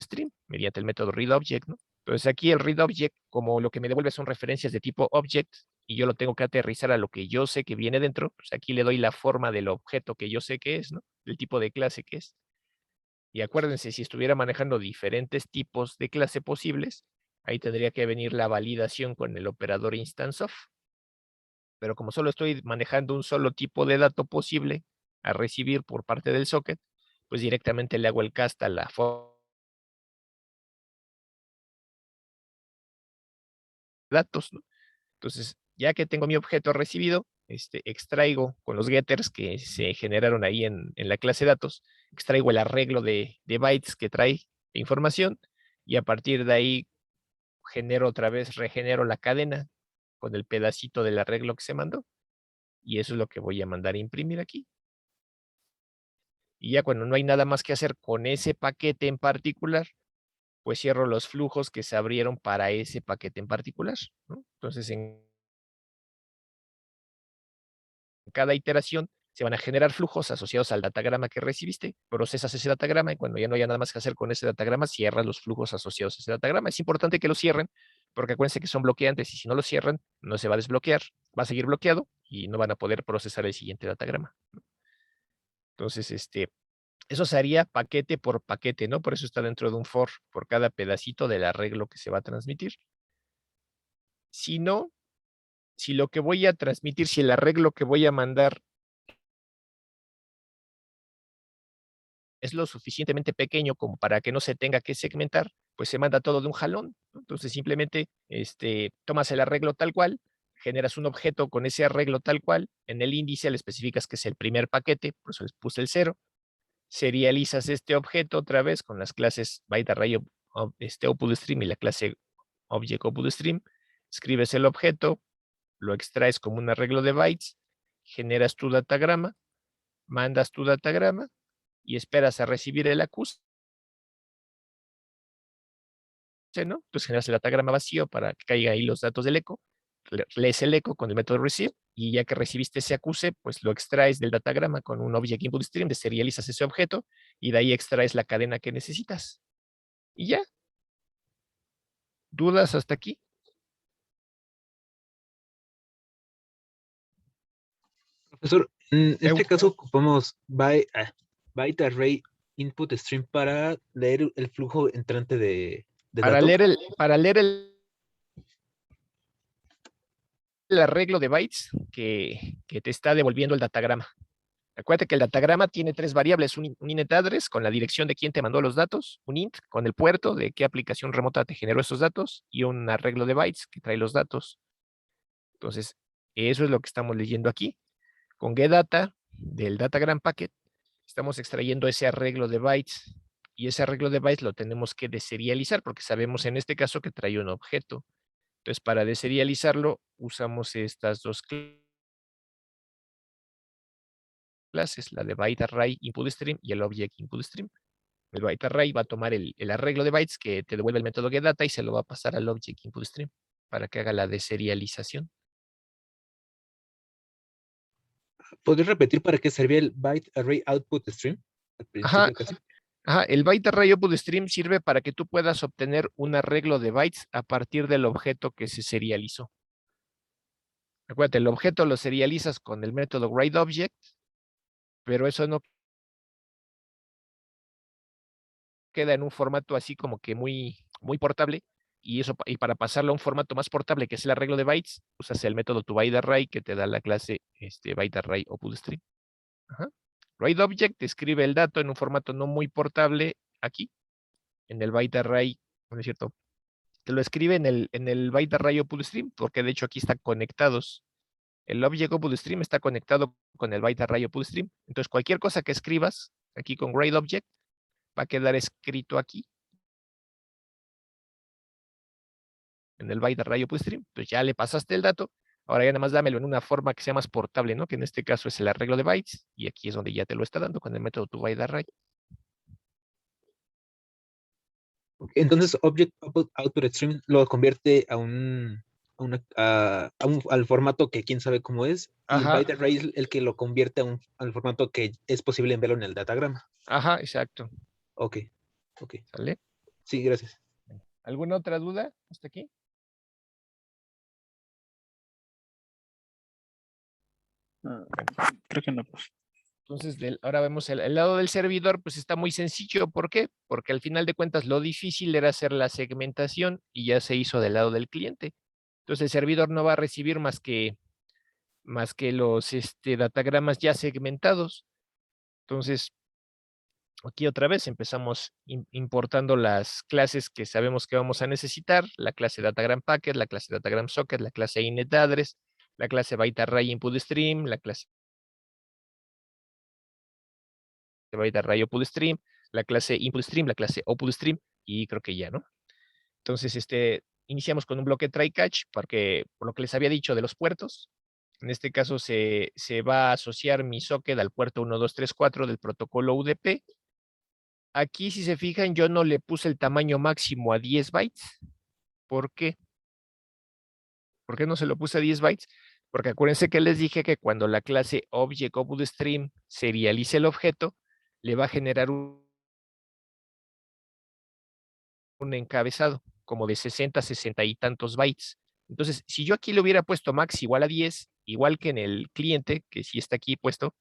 S1: stream mediante el método readObject, ¿no? Entonces aquí el readObject, como lo que me devuelve son referencias de tipo object, y yo lo tengo que aterrizar a lo que yo sé que viene dentro, pues aquí le doy la forma del objeto que yo sé que es, ¿no? El tipo de clase que es. Y acuérdense, si estuviera manejando diferentes tipos de clase posibles, ahí tendría que venir la validación con el operador instance_of. Pero como solo estoy manejando un solo tipo de dato posible a recibir por parte del socket, pues directamente le hago el cast a la forma de datos, ¿no? Entonces, ya que tengo mi objeto recibido, extraigo con los getters que se generaron ahí en la clase datos, extraigo el arreglo de bytes que trae de información y a partir de ahí regenero la cadena con el pedacito del arreglo que se mandó y eso es lo que voy a mandar a imprimir aquí. Y ya cuando no hay nada más que hacer con ese paquete en particular, pues cierro los flujos que se abrieron para ese paquete en particular, ¿no? Entonces, en cada iteración se van a generar flujos asociados al datagrama que recibiste, procesas ese datagrama y cuando ya no haya nada más que hacer con ese datagrama, cierras los flujos asociados a ese datagrama. Es importante que lo cierren, porque acuérdense que son bloqueantes y si no lo cierran, no se va a desbloquear, va a seguir bloqueado y no van a poder procesar el siguiente datagrama. Entonces, eso se haría paquete por paquete, ¿no? Por eso está dentro de un for, por cada pedacito del arreglo que se va a transmitir. Si no, si lo que voy a transmitir, si el arreglo que voy a mandar es lo suficientemente pequeño como para que no se tenga que segmentar, pues se manda todo de un jalón, ¿no? Entonces simplemente tomas el arreglo tal cual, generas un objeto con ese arreglo tal cual, en el índice le especificas que es el primer paquete, por eso les puse el 0, serializas este objeto otra vez con las clases byteArray OputStream y la clase Object OputStream, escribes el objeto, lo extraes como un arreglo de bytes, generas tu datagrama, mandas tu datagrama, y esperas a recibir el acuse, ¿no? Entonces generas el datagrama vacío para que caiga ahí los datos del eco, lees el eco con el método receive, y ya que recibiste ese acuse, pues lo extraes del datagrama con un object input stream, deserializas ese objeto, y de ahí extraes la cadena que necesitas. Y ya. ¿Dudas hasta aquí?
S4: Profesor, en este caso ocupamos byte array input stream para leer el flujo entrante de
S1: Para
S4: datos.
S1: leer el arreglo de bytes que te está devolviendo el datagrama. Acuérdate que el datagrama tiene tres variables, un init address con la dirección de quién te mandó los datos, un int con el puerto de qué aplicación remota te generó esos datos y un arreglo de bytes que trae los datos. Entonces, eso es lo que estamos leyendo aquí. Con getData del datagram packet estamos extrayendo ese arreglo de bytes y ese arreglo de bytes lo tenemos que deserializar porque sabemos en este caso que trae un objeto. Entonces, para deserializarlo usamos estas dos clases, la de byte array input stream y el object input stream. El byte array va a tomar el arreglo de bytes que te devuelve el método getData y se lo va a pasar al object input stream para que haga la deserialización.
S4: ¿Podrías repetir para qué servía el byte array output stream? Al principio casi.
S1: Ajá, el byte array output stream sirve para que tú puedas obtener un arreglo de bytes a partir del objeto que se serializó. Acuérdate, el objeto lo serializas con el método writeObject, pero eso no queda en un formato así como que muy portable, y para pasarlo a un formato más portable, que es el arreglo de bytes, usas el método toByteArray que te da la clase byteArray o bootstream. Ajá. WriteObject te escribe el dato en un formato no muy portable aquí, en el byteArray, ¿no es cierto? Te lo escribe en el byteArray o bootstream, porque de hecho aquí están conectados. El object o bootstream está conectado con el byteArray o bootstream. Entonces, cualquier cosa que escribas aquí con WriteObject va a quedar escrito aquí en el byteArray o bootstream. Pues ya le pasaste el dato. Ahora ya nada más dámelo en una forma que sea más portable, ¿no? Que en este caso es el arreglo de bytes. Y aquí es donde ya te lo está dando con el método toByteArray.
S4: Entonces, Object Output Stream lo convierte al formato que quién sabe cómo es, y
S1: Ajá.
S4: byteArray es el que lo convierte al formato que es posible enviarlo en el datagrama.
S1: Ajá, exacto.
S4: Ok.
S1: ¿Sale?
S4: Sí, gracias.
S1: ¿Alguna otra duda hasta aquí?
S2: Creo que no.
S1: Entonces, ahora vemos el lado del servidor, pues está muy sencillo. ¿Por qué? Porque al final de cuentas lo difícil era hacer la segmentación y ya se hizo del lado del cliente. Entonces el servidor no va a recibir más que los datagramas ya segmentados. Entonces, aquí otra vez empezamos importando las clases que sabemos que vamos a necesitar: la clase datagram packet, la clase datagram socket, la clase inetAddress, la clase byteArray input stream, la clase byteArray output stream, la clase input stream, la clase output stream, y creo que ya, ¿no? Entonces, iniciamos con un bloque try catch, porque por lo que les había dicho de los puertos, en este caso se va a asociar mi socket al puerto 1, 2, 3, 4 del protocolo UDP. Aquí, si se fijan, yo no le puse el tamaño máximo a 10 bytes. ¿Por qué? ¿Por qué no se lo puse a 10 bytes? Porque acuérdense que les dije que cuando la clase object_output_stream serialice el objeto, le va a generar un encabezado como de 60, 60 y tantos bytes. Entonces, si yo aquí le hubiera puesto max igual a 10, igual que en el cliente, que sí está aquí puesto,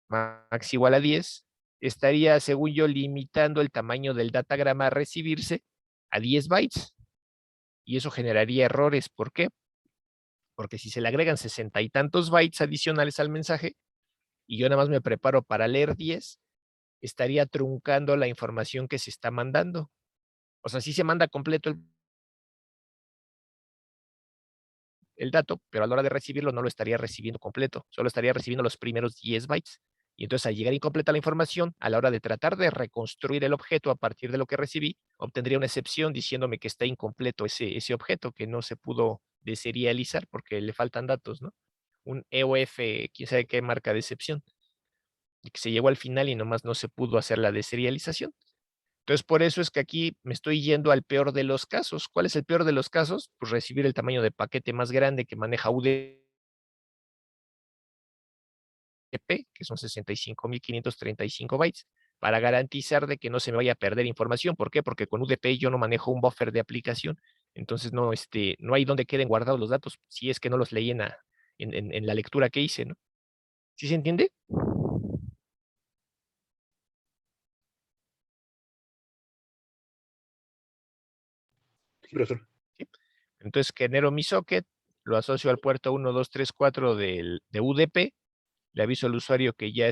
S1: max igual a 10, estaría, según yo, limitando el tamaño del datagrama a recibirse a 10 bytes. Y eso generaría errores. ¿Por qué? Porque si se le agregan 60 y tantos bytes adicionales al mensaje, y yo nada más me preparo para leer 10, estaría truncando la información que se está mandando. O sea, sí se manda completo el dato, pero a la hora de recibirlo no lo estaría recibiendo completo, solo estaría recibiendo los primeros 10 bytes. Y entonces, al llegar incompleta la información, a la hora de tratar de reconstruir el objeto a partir de lo que recibí, obtendría una excepción diciéndome que está incompleto ese objeto, que no se pudo deserializar porque le faltan datos, ¿no? Un EOF, quién sabe qué marca de excepción, y que se llegó al final y nomás no se pudo hacer la deserialización. Entonces, por eso es que aquí me estoy yendo al peor de los casos. ¿Cuál es el peor de los casos? Pues recibir el tamaño de paquete más grande que maneja UDP, que son 65.535 bytes, para garantizar de que no se me vaya a perder información. ¿Por qué? Porque con UDP yo no manejo un buffer de aplicación. Entonces, no hay donde queden guardados los datos, si es que no los leí en la lectura que hice, ¿no? ¿Sí se entiende?
S4: Sí, profesor.
S1: ¿Sí? Entonces, genero mi socket, lo asocio al puerto 1, 2, 3, 4 de UDP, le aviso al usuario que ya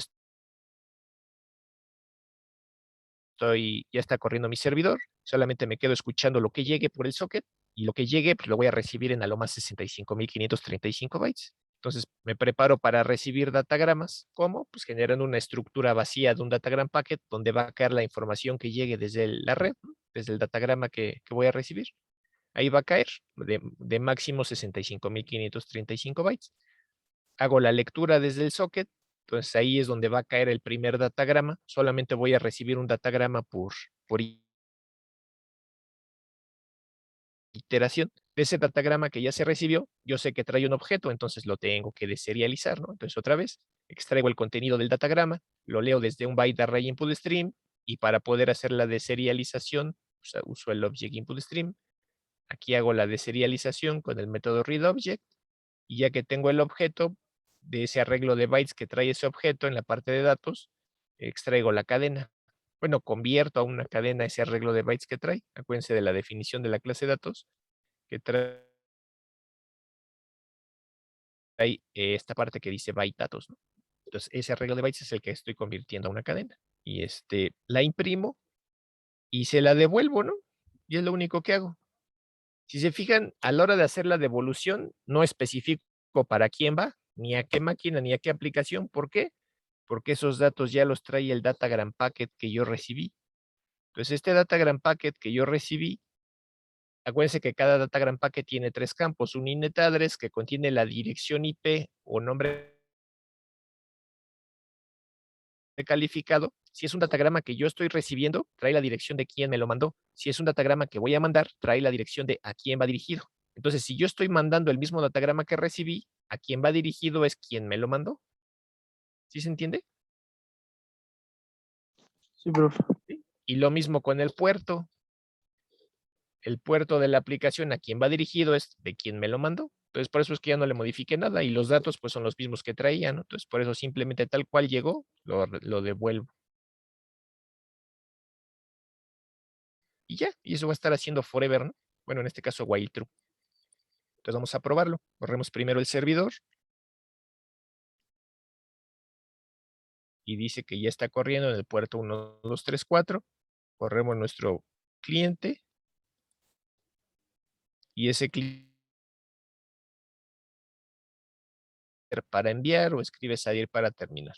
S1: está corriendo mi servidor, solamente me quedo escuchando lo que llegue por el socket, y lo que llegue, pues lo voy a recibir en a lo más 65.535 bytes. Entonces, me preparo para recibir datagramas. ¿Cómo? Pues generando una estructura vacía de un datagram packet donde va a caer la información que llegue desde la red, ¿no? Desde el datagrama que voy a recibir. Ahí va a caer de máximo 65.535 bytes. Hago la lectura desde el socket, entonces ahí es donde va a caer el primer datagrama. Solamente voy a recibir un datagrama por iteración. De ese datagrama que ya se recibió, yo sé que trae un objeto, entonces lo tengo que deserializar, ¿no? Entonces otra vez, extraigo el contenido del datagrama, lo leo desde un byteArray input stream, y para poder hacer la deserialización, pues, uso el object input stream. Aquí hago la deserialización con el método readObject, y ya que tengo el objeto de ese arreglo de bytes que trae ese objeto en la parte de datos, extraigo la cadena. bueno, convierto a una cadena ese arreglo de bytes que trae. Acuérdense de la definición de la clase de datos, que trae esta parte que dice byte datos, ¿no? Entonces, ese arreglo de bytes es el que estoy convirtiendo a una cadena. Y la imprimo y se la devuelvo, ¿no? Y es lo único que hago. Si se fijan, a la hora de hacer la devolución, no especifico para quién va, ni a qué máquina, ni a qué aplicación. ¿Por qué? Porque esos datos ya los trae el datagram packet que yo recibí. Entonces, este datagram packet que yo recibí, acuérdense que cada datagram packet tiene 3 campos. Un init address que contiene la dirección IP o nombre calificado. Si es un datagrama que yo estoy recibiendo, trae la dirección de quién me lo mandó. Si es un datagrama que voy a mandar, trae la dirección de a quién va dirigido. Entonces, si yo estoy mandando el mismo datagrama que recibí, a quién va dirigido es quien me lo mandó. ¿Sí se entiende?
S3: Sí, profe.
S1: ¿Sí? Y lo mismo con el puerto. El puerto de la aplicación a quien va dirigido es de quien me lo mandó. Entonces, por eso es que ya no le modifique nada y los datos pues son los mismos que traía, ¿no? Entonces, por eso simplemente tal cual llegó, lo devuelvo. Y ya, y eso va a estar haciendo forever, ¿no? Bueno, en este caso while true. Entonces vamos a probarlo. Corremos primero el servidor. Y dice que ya está corriendo en el puerto 1, 2, 3, 4. Corremos nuestro cliente. Y ese cliente para enviar o escribe salir para terminar.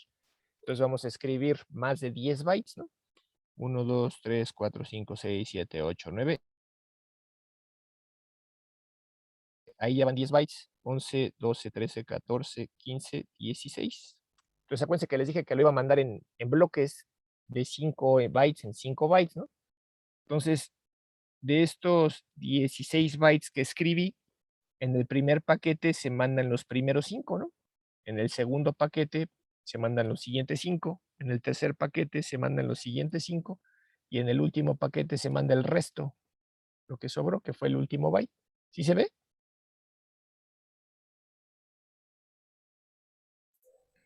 S1: Entonces vamos a escribir más de 10 bytes, ¿no? 1, 2, 3, 4, 5, 6, 7, 8, 9. Ahí ya van 10 bytes. 11, 12, 13, 14, 15, 16. Entonces acuérdense que les dije que lo iba a mandar en bloques de 5 bytes en 5 bytes, ¿no? Entonces, de estos 16 bytes que escribí, en el primer paquete se mandan los primeros 5, ¿no? En el segundo paquete se mandan los siguientes 5. En el tercer paquete se mandan los siguientes 5. Y en el último paquete se manda el resto, lo que sobró, que fue el último byte. ¿Sí se ve?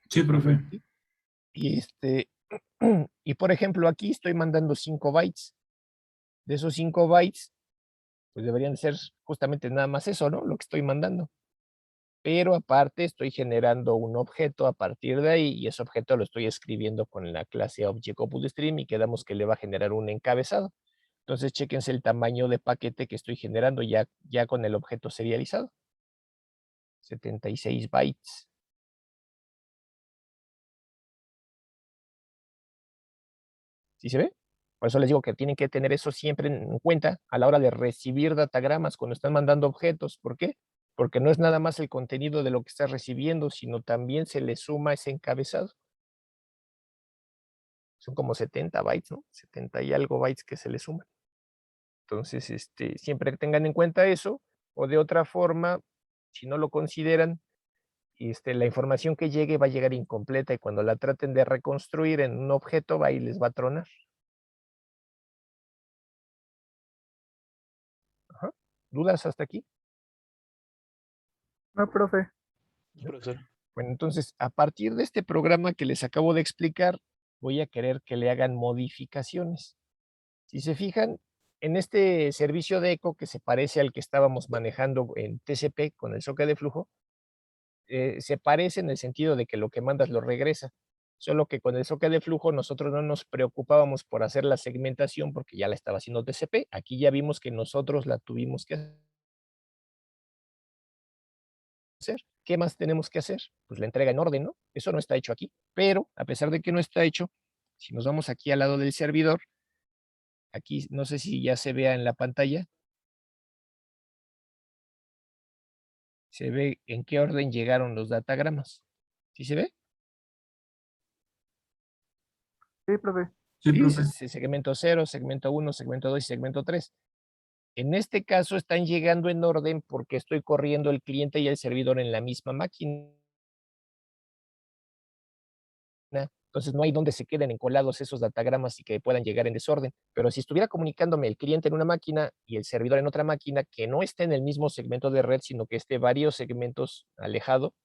S6: Sí, profe.
S1: Y y por ejemplo, aquí estoy mandando 5 bytes. De esos 5 bytes, pues deberían ser justamente nada más eso, ¿no? Lo que estoy mandando. Pero aparte estoy generando un objeto a partir de ahí y ese objeto lo estoy escribiendo con la clase object_stream y quedamos que le va a generar un encabezado. Entonces, chéquense el tamaño de paquete que estoy generando ya con el objeto serializado. 76 bytes. ¿Sí se ve? Por eso les digo que tienen que tener eso siempre en cuenta a la hora de recibir datagramas cuando están mandando objetos. ¿Por qué? Porque no es nada más el contenido de lo que estás recibiendo, sino también se le suma ese encabezado. Son como 70 bytes, ¿no? 70 y algo bytes que se le suman. Entonces, siempre tengan en cuenta eso, o de otra forma, si no lo consideran, la información que llegue va a llegar incompleta y cuando la traten de reconstruir en un objeto, va y les va a tronar. Ajá. ¿Dudas hasta aquí?
S3: No, profe.
S4: Profesor.
S1: Bueno, entonces, a partir de este programa que les acabo de explicar, voy a querer que le hagan modificaciones. Si se fijan, en este servicio de eco que se parece al que estábamos manejando en TCP con el socket de flujo, se parece en el sentido de que lo que mandas lo regresa. Solo que con el socket de flujo nosotros no nos preocupábamos por hacer la segmentación porque ya la estaba haciendo TCP. Aquí ya vimos que nosotros la tuvimos que hacer. ¿Qué más tenemos que hacer? Pues la entrega en orden, ¿no? Eso no está hecho aquí. Pero a pesar de que no está hecho, si nos vamos aquí al lado del servidor, aquí no sé si ya se vea en la pantalla, se ve en qué orden llegaron los datagramas. ¿Sí se ve?
S3: Sí, profe.
S6: Sí,
S1: Sí,
S6: profe.
S1: dice segmento 0, segmento 1, segmento 2 y segmento 3. En este caso están llegando en orden porque estoy corriendo el cliente y el servidor en la misma máquina. Entonces no hay donde se queden encolados esos datagramas y que puedan llegar en desorden. Pero si estuviera comunicándome el cliente en una máquina y el servidor en otra máquina que no esté en el mismo segmento de red, sino que esté varios segmentos alejado,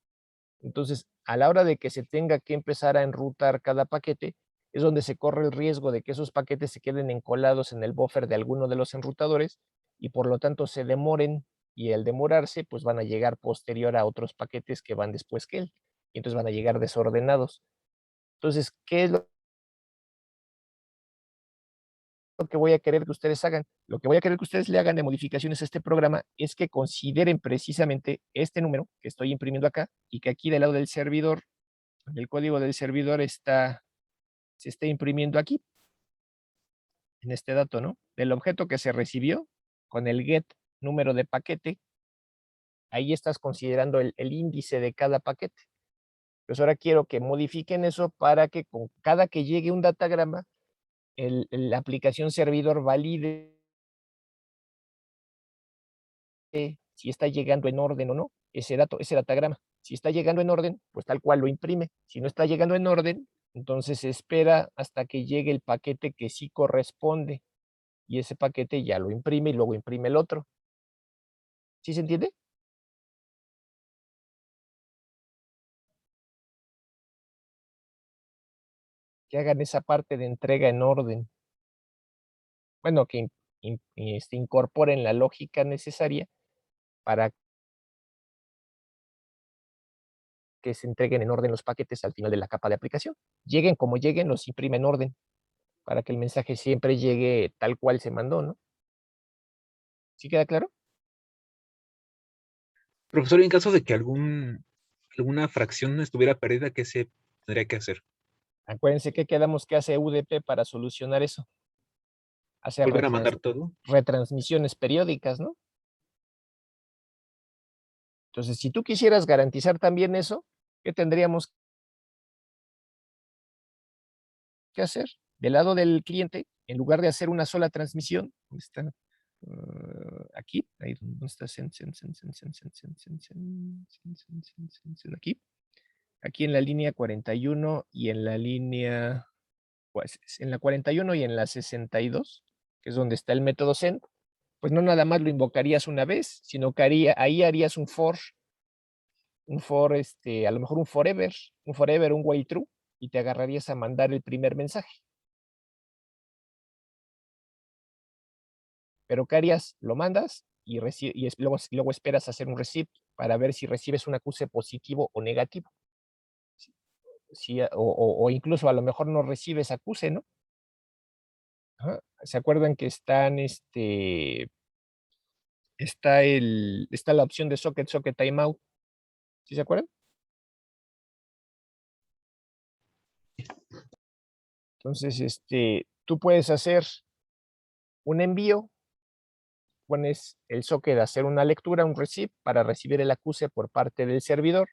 S1: entonces a la hora de que se tenga que empezar a enrutar cada paquete, es donde se corre el riesgo de que esos paquetes se queden encolados en el buffer de alguno de los enrutadores y por lo tanto se demoren, y al demorarse pues van a llegar posterior a otros paquetes que van después que él, y entonces van a llegar desordenados. Entonces, ¿qué es lo que voy a querer que ustedes hagan? Lo que voy a querer que ustedes le hagan de modificaciones a este programa es que consideren precisamente este número que estoy imprimiendo acá y que aquí del lado del servidor, el código del servidor se está imprimiendo aquí, en este dato, ¿no? Del objeto que se recibió con el get número de paquete, ahí estás considerando el índice de cada paquete. Pues ahora quiero que modifiquen eso para que con cada que llegue un datagrama, la aplicación servidor valide si está llegando en orden o no ese dato, ese datagrama. Si está llegando en orden, pues tal cual lo imprime. Si no está llegando en orden, entonces se espera hasta que llegue el paquete que sí corresponde y ese paquete ya lo imprime y luego imprime el otro. ¿Sí se entiende? Que hagan esa parte de entrega en orden. Bueno, que incorporen la lógica necesaria para que se entreguen en orden los paquetes al final de la capa de aplicación. Lleguen como lleguen, los imprime en orden, para que el mensaje siempre llegue tal cual se mandó, ¿no? ¿Sí queda claro?
S4: Profesor, en caso de que alguna fracción estuviera perdida, ¿qué se tendría que hacer?
S1: Acuérdense que quedamos que hace UDP para solucionar eso. Hace
S4: ¿Volver a mandar todo?
S1: retransmisiones periódicas, ¿no? Entonces, si tú quisieras garantizar también eso, ¿qué tendríamos que hacer? Del lado del cliente, en lugar de hacer una sola transmisión, ¿dónde está? Aquí, ahí donde está aquí, aquí en la línea 41 y en la línea, pues en la 41 y en la 62, que es donde está el método send, pues no nada más lo invocarías una vez, sino que ahí harías un for, a lo mejor un forever, un while true, y te agarrarías a mandar el primer mensaje. Pero ¿qué harías? Lo mandas y luego esperas a hacer un receipt para ver si recibes un acuse positivo o negativo. O incluso a lo mejor no recibes acuse, ¿no? Ajá. ¿Se acuerdan que está la opción de socket timeout? ¿Sí se acuerdan? Entonces, tú puedes hacer un envío, pones el socket a hacer una lectura, un receipt, para recibir el acuse por parte del servidor.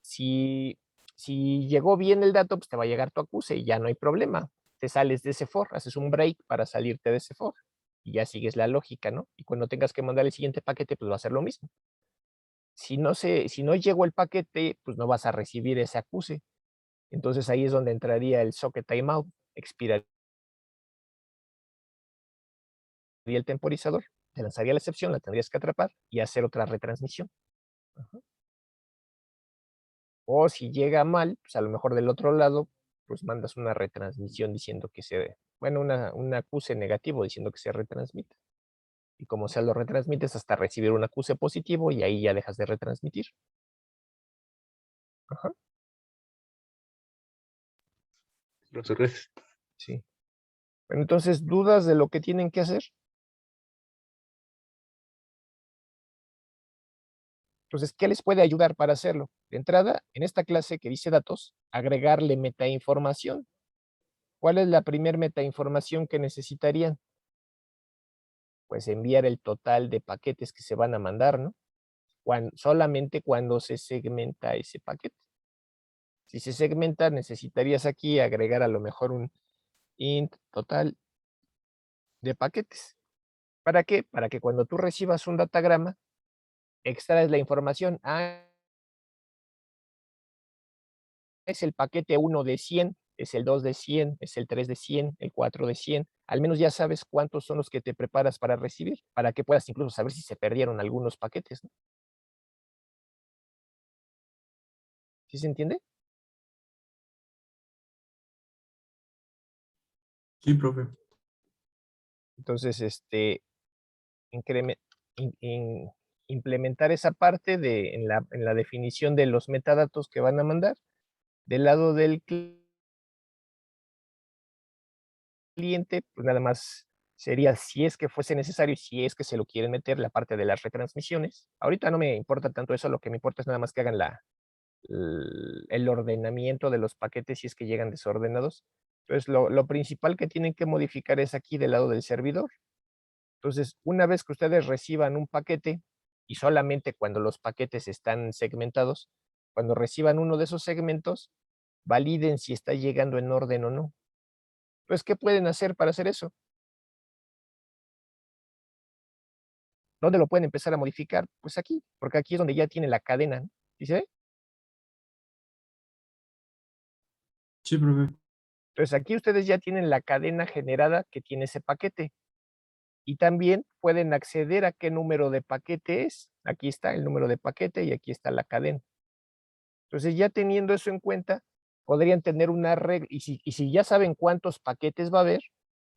S1: Si llegó bien el dato, pues te va a llegar tu acuse y ya no hay problema. Te sales de ese for, haces un break para salirte de ese for y ya sigues la lógica, ¿no? Y cuando tengas que mandar el siguiente paquete, pues va a ser lo mismo. Si no llegó el paquete, pues no vas a recibir ese acuse. Entonces ahí es donde entraría el socket timeout, expiraría el temporizador, te lanzaría la excepción, la tendrías que atrapar y hacer otra retransmisión. Ajá. O si llega mal, pues a lo mejor del otro lado, pues mandas una retransmisión diciendo que un acuse negativo diciendo que se retransmite. Y como sea, lo retransmites hasta recibir un acuse positivo y ahí ya dejas de retransmitir. Ajá,
S4: Profesor, gracias.
S1: sí. Bueno, entonces, ¿dudas de lo que tienen que hacer? Entonces, ¿qué les puede ayudar para hacerlo? De entrada, en esta clase que dice datos, agregarle metainformación. ¿Cuál es la primer metainformación que necesitarían? Pues enviar el total de paquetes que se van a mandar, ¿no? Solamente cuando se segmenta ese paquete. Si se segmenta, necesitarías aquí agregar a lo mejor un int total de paquetes. ¿Para qué? Para que cuando tú recibas un datagrama, extraes la información. Ah, es el paquete 1 de 100, es el 2 de 100, es el 3 de 100, el 4 de 100. Al menos ya sabes cuántos son los que te preparas para recibir, para que puedas incluso saber si se perdieron algunos paquetes, ¿no? ¿Sí se entiende?
S5: Sí, profe.
S1: Entonces, increme- implementar esa parte en la definición de los metadatos que van a mandar. Del lado del cliente, pues nada más sería si es que fuese necesario, si es que se lo quieren meter, la parte de las retransmisiones. Ahorita no me importa tanto eso, lo que me importa es nada más que hagan el ordenamiento de los paquetes si es que llegan desordenados. Entonces, lo principal que tienen que modificar es aquí del lado del servidor. Entonces, una vez que ustedes reciban un paquete, y solamente cuando los paquetes están segmentados, cuando reciban uno de esos segmentos, validen si está llegando en orden o no. Entonces, ¿qué pueden hacer para hacer eso? ¿Dónde lo pueden empezar a modificar? Pues aquí, porque aquí es donde ya tiene la cadena, ¿no? ¿Sí se ve?
S5: Sí, profe.
S1: Entonces, aquí ustedes ya tienen la cadena generada que tiene ese paquete. Y también pueden acceder a qué número de paquete es. Aquí está el número de paquete y aquí está la cadena. Entonces, ya teniendo eso en cuenta, podrían tener una regla, y si ya saben cuántos paquetes va a haber,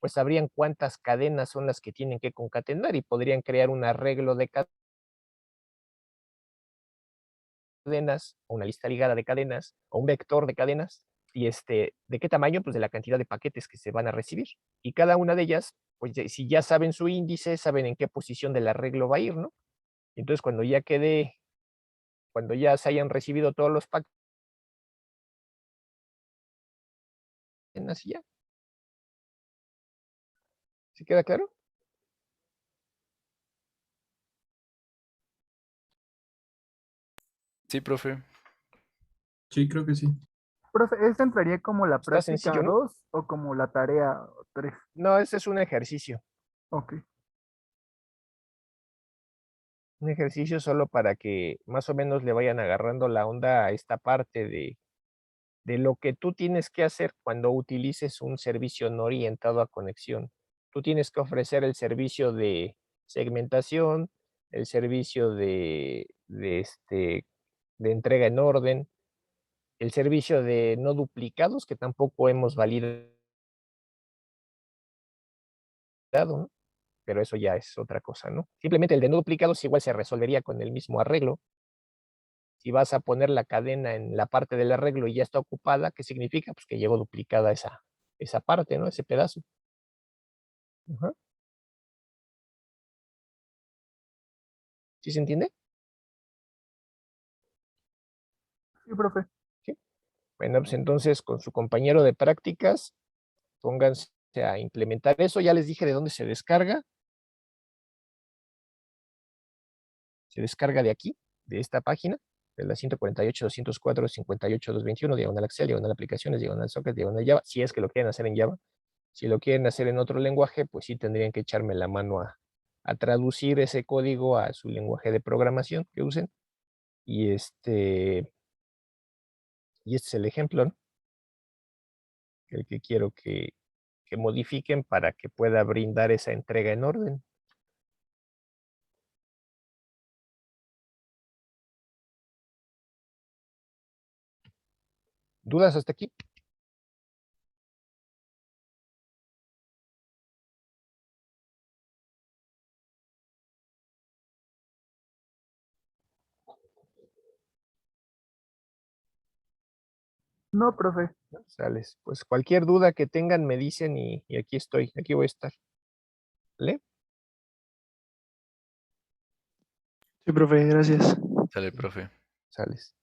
S1: pues sabrían cuántas cadenas son las que tienen que concatenar y podrían crear un arreglo de cadenas, o una lista ligada de cadenas, o un vector de cadenas, y ¿de qué tamaño? Pues de la cantidad de paquetes que se van a recibir. Y cada una de ellas, pues si ya saben su índice, saben en qué posición del arreglo va a ir, ¿no? Entonces, cuando ya se hayan recibido todos los paquetes, así ya. ¿Sí queda claro?
S2: Sí, profe.
S5: Sí, creo que sí.
S3: Profe, ¿esta entraría como la
S1: Está
S3: práctica
S1: sencillo, ¿no?
S3: 2 o como la tarea 3?
S1: No, ese es un ejercicio.
S3: Ok.
S1: Un ejercicio solo para que más o menos le vayan agarrando la onda a esta parte de lo que tú tienes que hacer cuando utilices un servicio no orientado a conexión. Tú tienes que ofrecer el servicio de segmentación, el servicio de entrega en orden, el servicio de no duplicados, que tampoco hemos validado, ¿no? Pero eso ya es otra cosa, ¿no? Simplemente el de no duplicados igual se resolvería con el mismo arreglo. Si vas a poner la cadena en la parte del arreglo y ya está ocupada, ¿qué significa? Pues que llevo duplicada esa parte, ¿no? Ese pedazo. Ajá. ¿Sí se entiende?
S3: Sí, profe.
S1: Sí. Bueno, pues entonces con su compañero de prácticas, pónganse a implementar eso. Ya les dije de dónde se descarga. Se descarga de aquí, de esta página, de la 148.204.58.221, diagonal Excel, diagonal aplicaciones, diagonal socket, diagonal Java, si es que lo quieren hacer en Java. Si lo quieren hacer en otro lenguaje, pues sí tendrían que echarme la mano a traducir ese código a su lenguaje de programación que usen. Y y este es el ejemplo, ¿no? El que quiero que modifiquen para que pueda brindar esa entrega en orden. ¿Dudas hasta aquí?
S3: No, profe.
S1: ¿No? Sales. Pues cualquier duda que tengan me dicen y aquí estoy, aquí voy a estar. ¿Vale?
S7: Sí, profe, gracias.
S2: Sale, profe.
S1: Sales.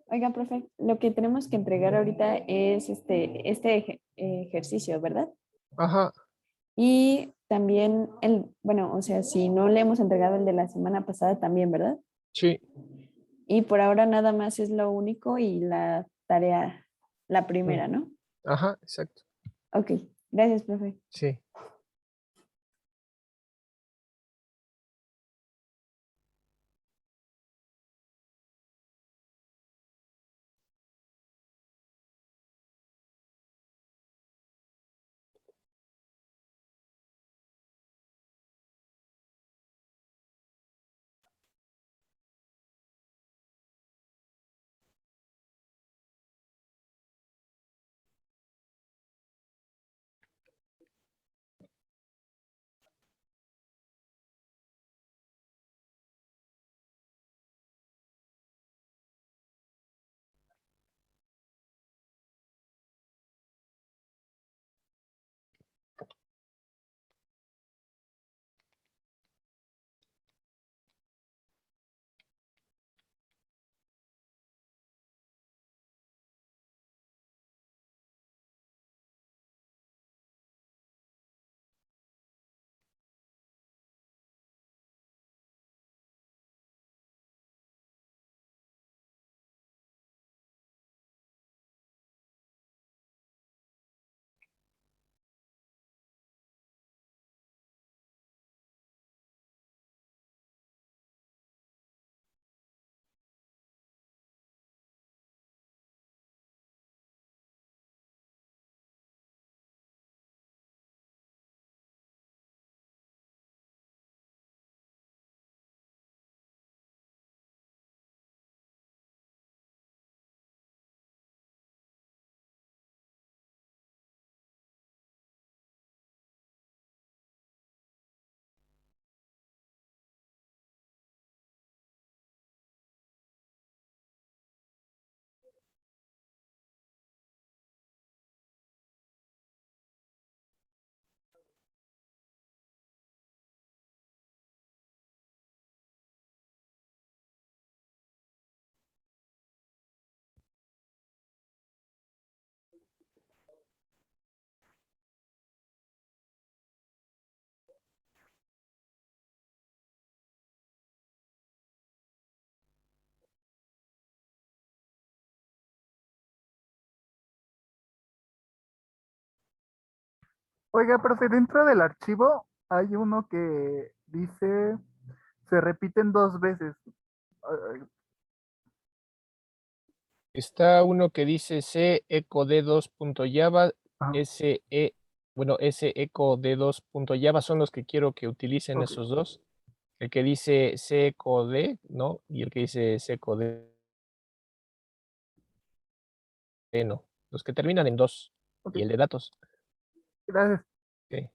S8: Oiga, profe, lo que tenemos que entregar ahorita es este ejercicio, ¿verdad?
S1: Ajá,
S8: Y también bueno, o sea, si no le hemos entregado el de la semana pasada también, ¿verdad?
S1: sí,
S8: Y por ahora nada más es lo único y la tarea, la primera, ¿no?
S1: ajá, exacto,
S8: Ok, gracias, profe.
S1: sí.
S3: Oiga, profe, dentro del archivo hay uno que dice, se repiten 2 veces. Ay,
S1: Está uno que dice C eco D2.java,
S3: ajá,
S1: bueno, S eco D2.java son los que quiero que utilicen
S3: ok.
S1: esos dos. El que dice C eco D, ¿no? Y el que dice C eco D, no. Los que terminan en 2
S3: Ok,
S1: y el de datos.
S3: gracias.
S1: Ok.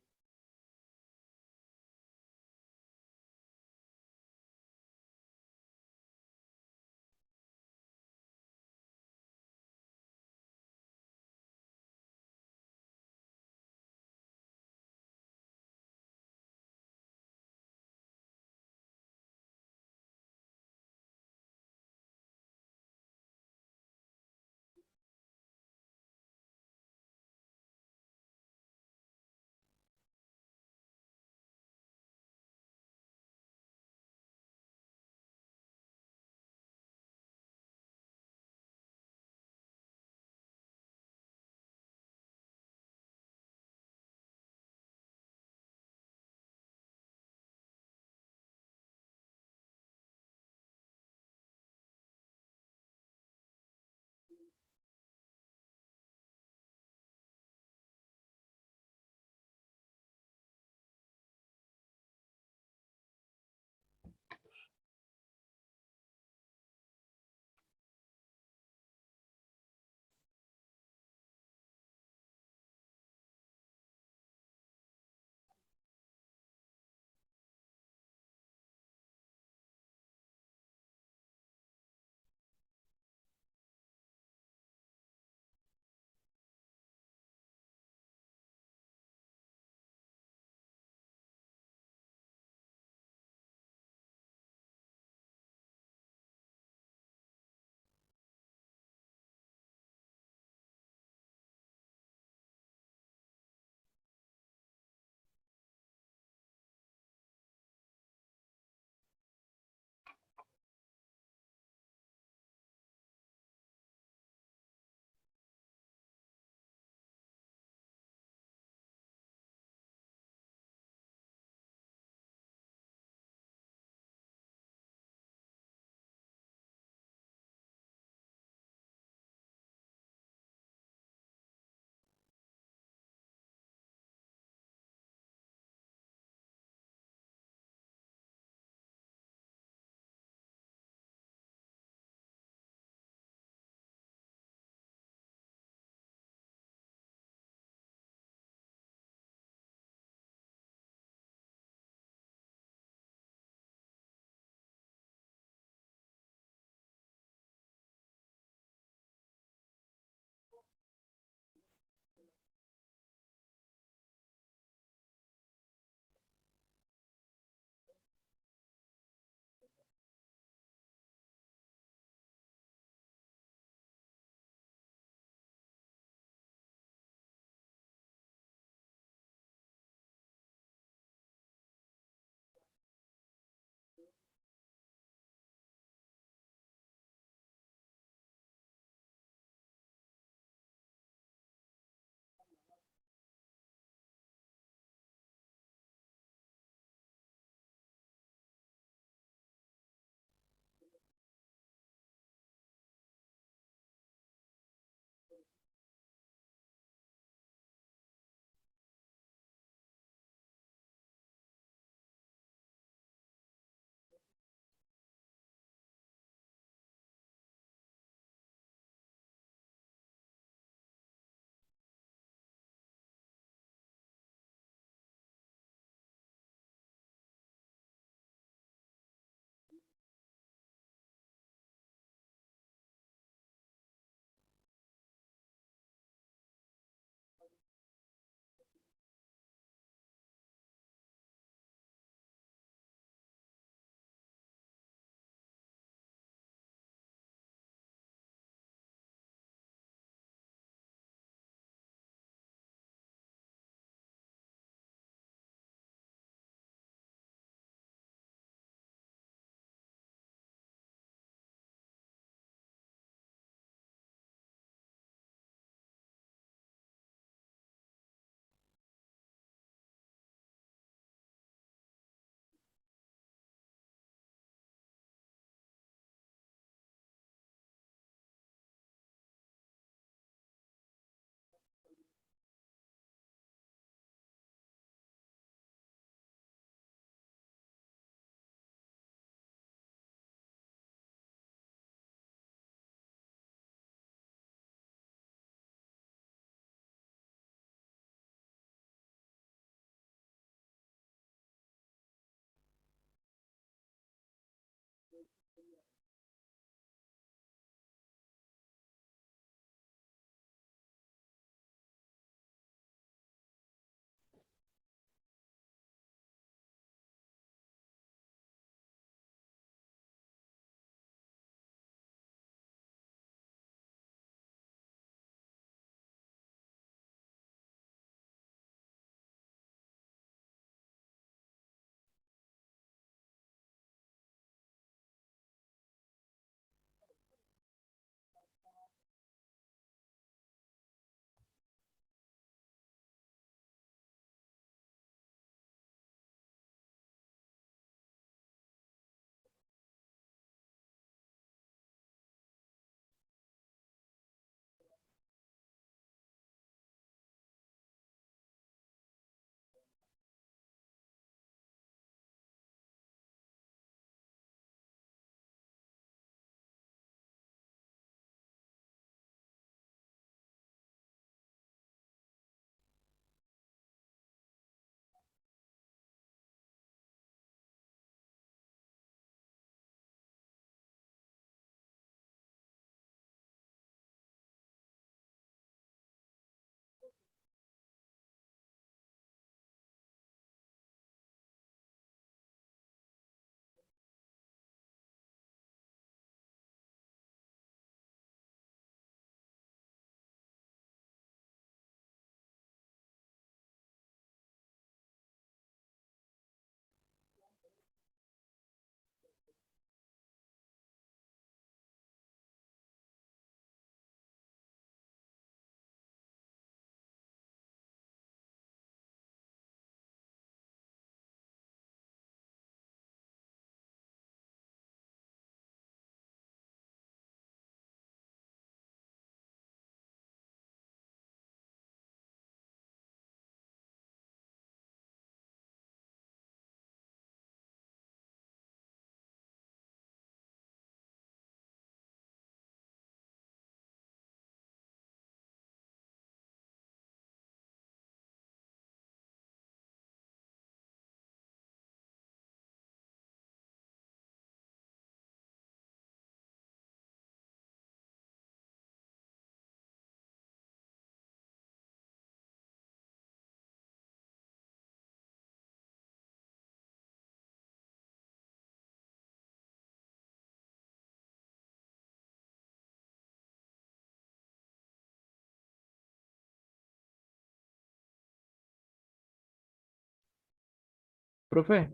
S9: Profe,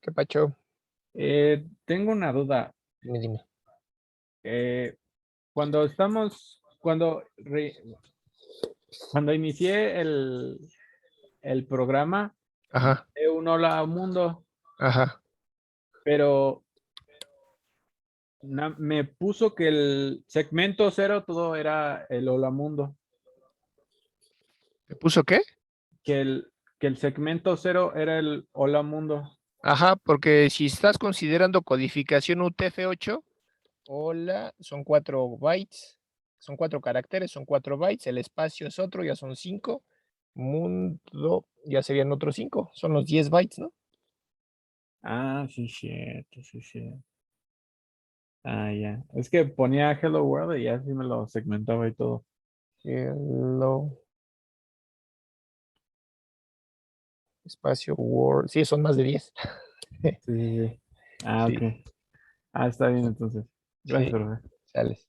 S1: ¿Qué pacho?
S9: tengo una duda.
S1: Dime.
S9: Cuando estamos, cuando inicié el programa,
S1: Ajá,
S9: de un hola mundo,
S1: ajá.
S9: pero me puso que el segmento 0 todo era el hola mundo,
S1: ¿Te puso qué?
S9: que el segmento 0 era el hola mundo.
S1: Ajá, porque si estás considerando codificación UTF-8, hola, son 4 bytes, son 4 caracteres, son 4 bytes, el espacio es otro, ya son 5, mundo, ya serían otros 5, son los 10 bytes, ¿no?
S9: Ah, sí, cierto, sí, cierto. Ah, ya. Es que ponía Hello World y así me lo segmentaba y todo.
S1: Hello, espacio, world, sí, son más de 10.
S9: Sí, sí, sí. Ah,
S1: Sí,
S9: ok. Ah, está bien entonces. Gracias,
S1: sí,
S9: profe.
S1: sales.